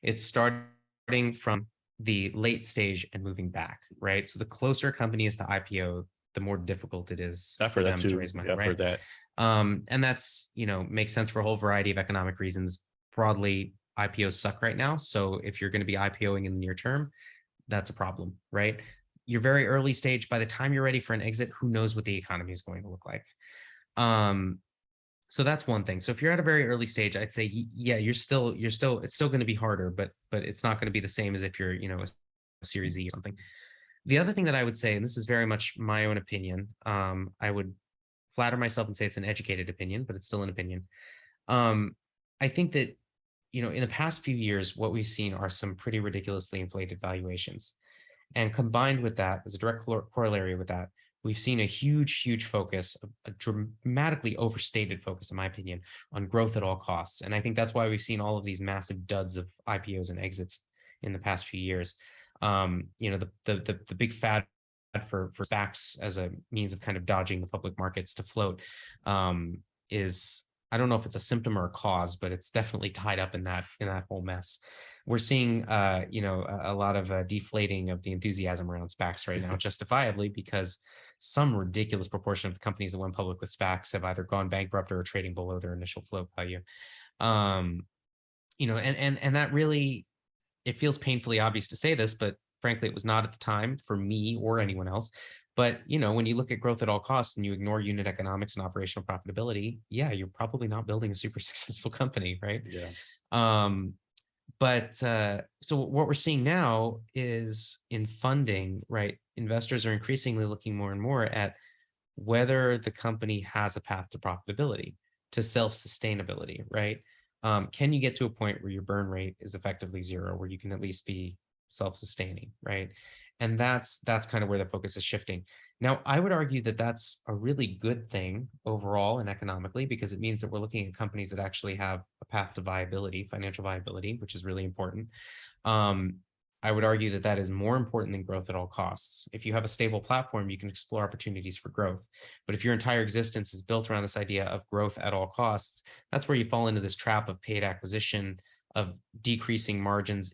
It's starting from the late stage and moving back, right? So the closer a company is to IPO, the more difficult it is I've for heard them that too. to raise money, I've right? heard that. And that's, makes sense for a whole variety of economic reasons. Broadly, IPOs suck right now. So if you're going to be IPOing in the near term, that's a problem, right? You're very early stage. By the time you're ready for an exit, who knows what the economy is going to look like? So that's one thing. So if you're at a very early stage, I'd say, yeah, it's still going to be harder, but it's not going to be the same as if you're, a Series E or something. The other thing that I would say, and this is very much my own opinion, I would flatter myself and say it's an educated opinion, but it's still an opinion. I think that, in the past few years, what we've seen are some pretty ridiculously inflated valuations. And combined with that, as a direct corollary with that, we've seen a huge focus, a dramatically overstated focus, in my opinion, on growth at all costs. And I think that's why we've seen all of these massive duds of IPOs and exits in the past few years. The big fad for SPACs as a means of kind of dodging the public markets to float is, I don't know if it's a symptom or a cause, but it's definitely tied up in that whole mess. We're seeing a lot of deflating of the enthusiasm around SPACs right now, justifiably, because some ridiculous proportion of the companies that went public with SPACs have either gone bankrupt or are trading below their initial float value. And that really, it feels painfully obvious to say this, but frankly, it was not at the time for me or anyone else. But, when you look at growth at all costs and you ignore unit economics and operational profitability, yeah, you're probably not building a super successful company, right? Yeah. So what we're seeing now is in funding, right? Investors are increasingly looking more and more at whether the company has a path to profitability, to self-sustainability, right? Can you get to a point where your burn rate is effectively zero, where you can at least be self-sustaining, right? And that's kind of where the focus is shifting. Now, I would argue that that's a really good thing overall and economically, because it means that we're looking at companies that actually have a path to viability, financial viability, which is really important. I would argue that that is more important than growth at all costs. If you have a stable platform, you can explore opportunities for growth. But if your entire existence is built around this idea of growth at all costs, that's where you fall into this trap of paid acquisition, of decreasing margins,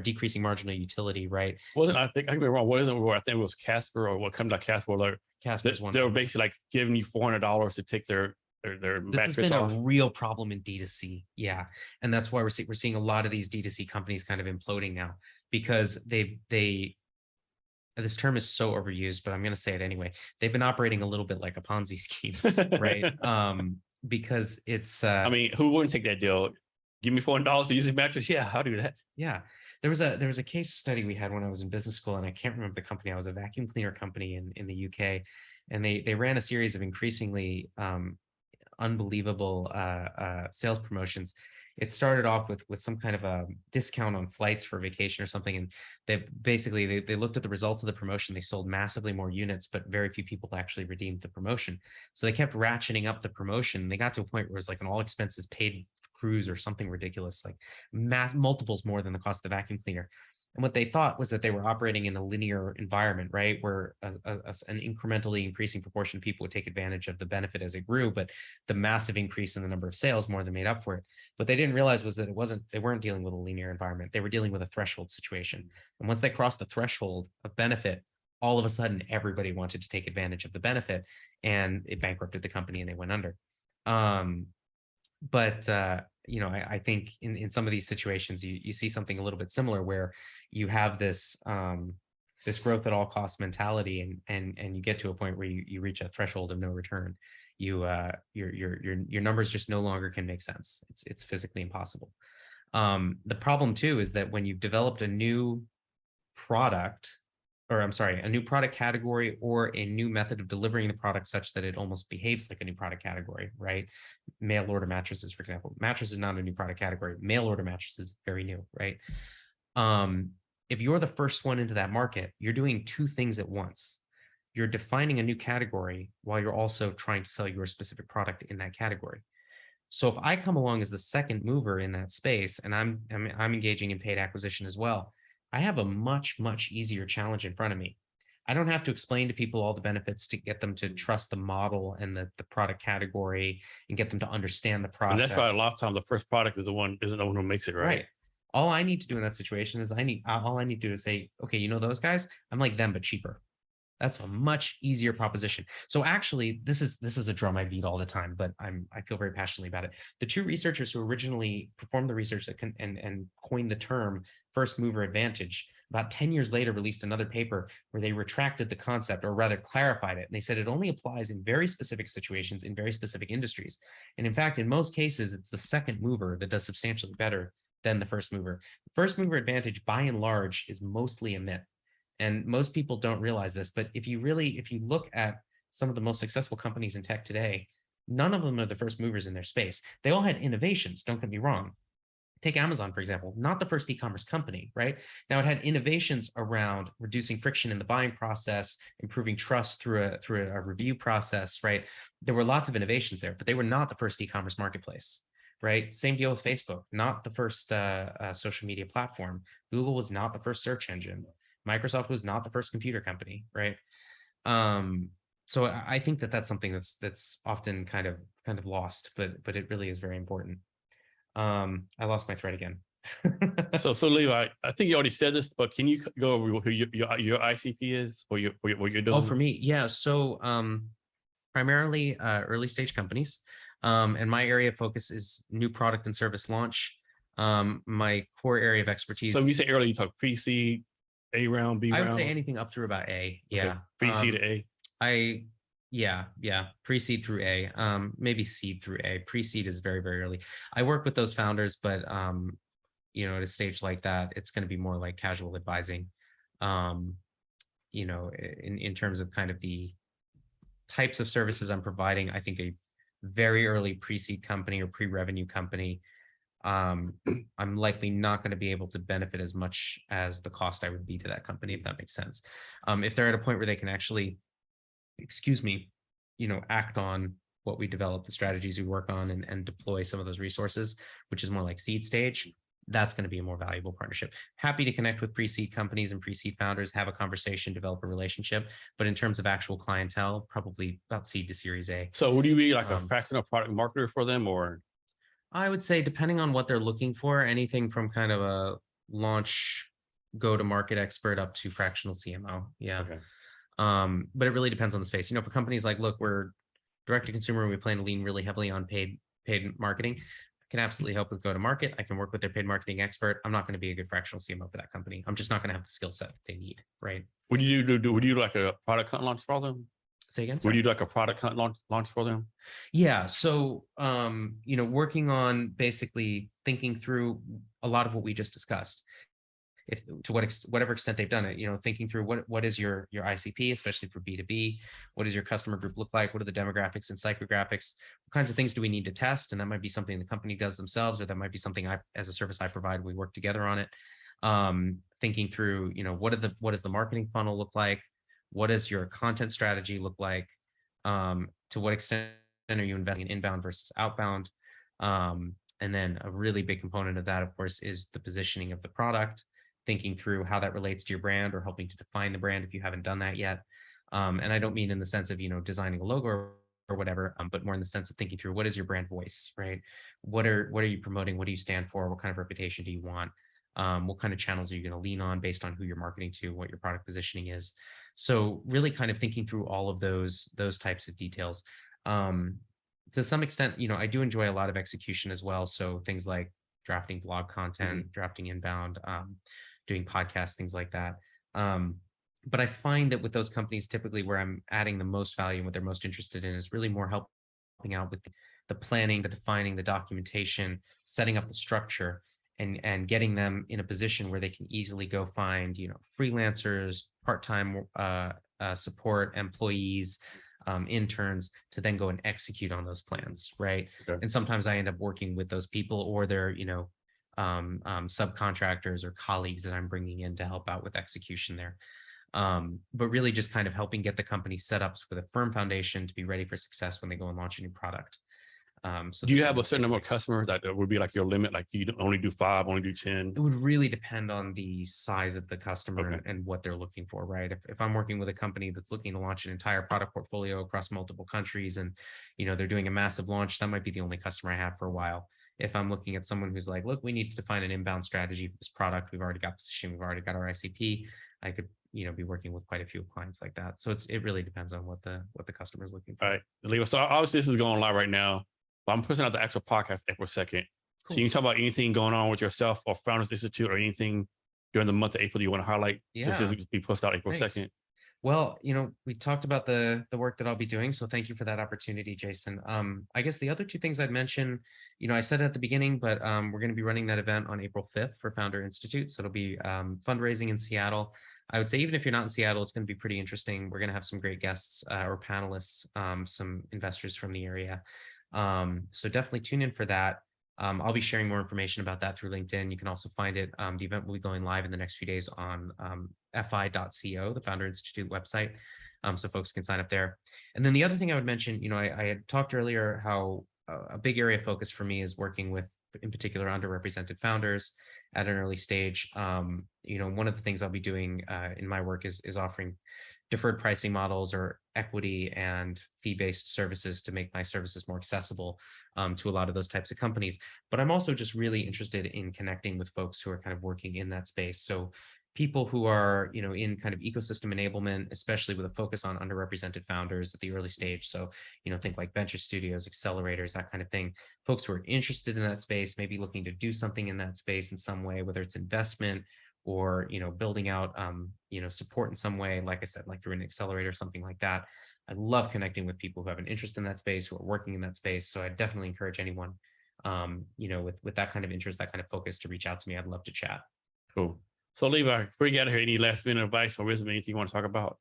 decreasing marginal utility, right? I think I could be wrong. I think it was Casper, or what comes out Casper. Like, Casper's one. They were basically like giving you $400 to take their this has been off. A real problem in D2C. Yeah. And that's why we're seeing a lot of these D2C companies kind of imploding now, because this term is so overused, but I'm going to say it anyway. They've been operating a little bit like a Ponzi scheme, right? Because it's, I mean, who wouldn't take that deal? Give me $400 to use a mattress. Yeah, I'll do that. Yeah. There was a case study we had when I was in business school, and I can't remember the company. I was a vacuum cleaner company in the UK, and they ran a series of increasingly unbelievable sales promotions. it started off with some kind of a discount on flights for vacation or something. And they basically, they looked at the results of the promotion. They sold massively more units, but very few people actually redeemed the promotion. So they kept ratcheting up the promotion. They got to a point where it was like an all expenses paid cruise or something ridiculous, like multiples more than the cost of the vacuum cleaner. And what they thought was that they were operating in a linear environment, right? Where an incrementally increasing proportion of people would take advantage of the benefit as it grew, but the massive increase in the number of sales more than made up for it. What they didn't realize was that they weren't dealing with a linear environment. They were dealing with a threshold situation. And once they crossed the threshold of benefit, all of a sudden, everybody wanted to take advantage of the benefit, and it bankrupted the company and they went under. I think in some of these situations, you see something a little bit similar where you have this this growth at all costs mentality, and you get to a point where you reach a threshold of no return. Your numbers just no longer can make sense. It's physically impossible. The problem too is that when you've developed a new product, a new product category or a new method of delivering the product such that it almost behaves like a new product category, right? Mail order mattresses, for example. Mattress is not a new product category. Mail order mattresses, very new, right? If you're the first one into that market, you're doing two things at once. You're defining a new category while you're also trying to sell your specific product in that category. So if I come along as the second mover in that space, and I'm engaging in paid acquisition as well, I have a much, much easier challenge in front of me. I don't have to explain to people all the benefits to get them to trust the model and the product category and get them to understand the process. And that's why a lot of times the first product isn't the one who makes it, right? Right. All I need to do in that situation is all I need to do is say, okay, you know those guys? I'm like them, but cheaper. That's a much easier proposition. So actually, this is a drum I beat all the time, but I feel very passionately about it. The two researchers who originally performed the research and coined the term first mover advantage, about 10 years later, released another paper where they retracted the concept, or rather clarified it. And they said it only applies in very specific situations in very specific industries. And in fact, in most cases, it's the second mover that does substantially better than the first mover. First mover advantage, by and large, is mostly a myth. And most people don't realize this, but if you look at some of the most successful companies in tech today, none of them are the first movers in their space. They all had innovations, don't get me wrong. Take Amazon, for example, not the first e-commerce company, right? Now it had innovations around reducing friction in the buying process, improving trust through a review process, right? There were lots of innovations there, but they were not the first e-commerce marketplace, right? Same deal with Facebook, not the first social media platform. Google was not the first search engine. Microsoft was not the first computer company, right? So I think that's something that's often kind of lost, but it really is very important. I lost my thread again. so Levi, I think you already said this, but can you go over who your ICP is, or what you're doing? Oh, for me, yeah. So primarily early stage companies, and my area of focus is new product and service launch. My core area of expertise. So when you say early, you talk pre-seed, A round, B round? I would say anything up through about A. Yeah. Okay. Pre-seed to A. Yeah. Pre-seed through A, maybe seed through A. Pre-seed is very, very early. I work with those founders, but at a stage like that, it's going to be more like casual advising. In terms of kind of the types of services I'm providing, I think a very early pre-seed company or pre-revenue company, I'm likely not going to be able to benefit as much as the cost I would be to that company, if that makes sense. If they're at a point where they can actually, act on what we develop, the strategies we work on, and deploy some of those resources, which is more like seed stage, that's going to be a more valuable partnership. Happy to connect with pre-seed companies and pre-seed founders, have a conversation, develop a relationship. But in terms of actual clientele, probably about seed to Series A. So would you be like a fractional product marketer for them, or? I would say, depending on what they're looking for, anything from kind of a launch go-to-market expert up to fractional CMO. Yeah. Okay. But it really depends on the space. For companies like, look, we're direct to consumer, we plan to lean really heavily on paid marketing. I can absolutely help with go-to-market. I can work with their paid marketing expert. I'm not going to be a good fractional CMO for that company. I'm just not going to have the skill set they need, right? Would you do like a product hunt launch for them? Say again? Would you do like a product hunt launch for them? Yeah. So, working on basically thinking through a lot of what we just discussed. if to whatever extent they've done it, thinking through what is your ICP, especially for B2B, what does your customer group look like? What are the demographics and psychographics? What kinds of things do we need to test? And that might be something the company does themselves, or that might be something as a service I provide, we work together on it. Thinking through, what does the marketing funnel look like? What does your content strategy look like? To what extent are you investing in inbound versus outbound? And then a really big component of that, of course, is the positioning of the product, thinking through how that relates to your brand, or helping to define the brand if you haven't done that yet. And I don't mean in the sense of, designing a logo or whatever, but more in the sense of thinking through what is your brand voice, right? What are you promoting? What do you stand for? What kind of reputation do you want? What kind of channels are you going to lean on based on who you're marketing to, what your product positioning is? So really kind of thinking through all of those types of details. To some extent, I do enjoy a lot of execution as well. So things like drafting blog content, drafting inbound, doing podcasts, things like that. But I find that with those companies, typically where I'm adding the most value and what they're most interested in is really more helping out with the planning, the defining, the documentation, setting up the structure, and getting them in a position where they can easily go find, freelancers, part-time support employees, interns, to then go and execute on those plans, right? Okay. And sometimes I end up working with those people, or they're, subcontractors or colleagues that I'm bringing in to help out with execution there. But really just kind of helping get the company set up with a firm foundation to be ready for success when they go and launch a new product. So do you have a certain number of customers that would be like your limit? Like you only do 5, only do 10? It would really depend on the size of the customer Okay. and what they're looking for, right? If I'm working with a company that's looking to launch an entire product portfolio across multiple countries, and they're doing a massive launch, that might be the only customer I have for a while. If I'm looking at someone who's like, look, we need to define an inbound strategy for this product, we've already got position, we've already got our ICP, I could be working with quite a few clients like that. So it really depends on what the customer is looking for. All right, Levi. So obviously this is going live right now, but I'm pushing out the actual podcast April 2nd. Cool. So you can talk about anything going on with yourself or Founders Institute, or anything during the month of April you want to highlight, Yeah. since this be posted out April Thanks. 2nd. Well, we talked about the work that I'll be doing, so thank you for that opportunity, Jason. I guess the other two things I'd mention, I said it at the beginning, but we're going to be running that event on April 5th for Founder Institute. So it'll be fundraising in Seattle. I would say even if you're not in Seattle, it's going to be pretty interesting. We're going to have some great guests or panelists, some investors from the area. So definitely tune in for that. I'll be sharing more information about that through LinkedIn. You can also find it. The event will be going live in the next few days on fi.co, the Founder Institute website. So folks can sign up there. And then the other thing I would mention, I had talked earlier how a big area of focus for me is working with, in particular, underrepresented founders at an early stage. One of the things I'll be doing in my work is offering deferred pricing models or equity and fee-based services to make my services more accessible to a lot of those types of companies. But I'm also just really interested in connecting with folks who are kind of working in that space. So people who are, in kind of ecosystem enablement, especially with a focus on underrepresented founders at the early stage. So, think like venture studios, accelerators, that kind of thing. Folks who are interested in that space, maybe looking to do something in that space in some way, whether it's investment or, building out, support in some way, like I said, like through an accelerator or something like that. I love connecting with people who have an interest in that space, who are working in that space. So I definitely encourage anyone, with that kind of interest, that kind of focus, to reach out to me. I'd love to chat. Cool. So Levi, before you get out of here, any last minute advice or wisdom, anything you want to talk about?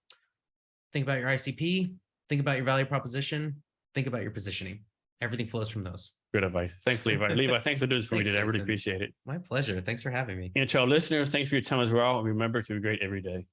Think about your ICP, think about your value proposition, think about your positioning. Everything flows from those. Good advice. Thanks, Levi. Levi, thanks for doing this for me Thanks, today. I really Jason. appreciate it. My pleasure. Thanks for having me. And to our listeners, thanks for your time as well. And remember to be great every day.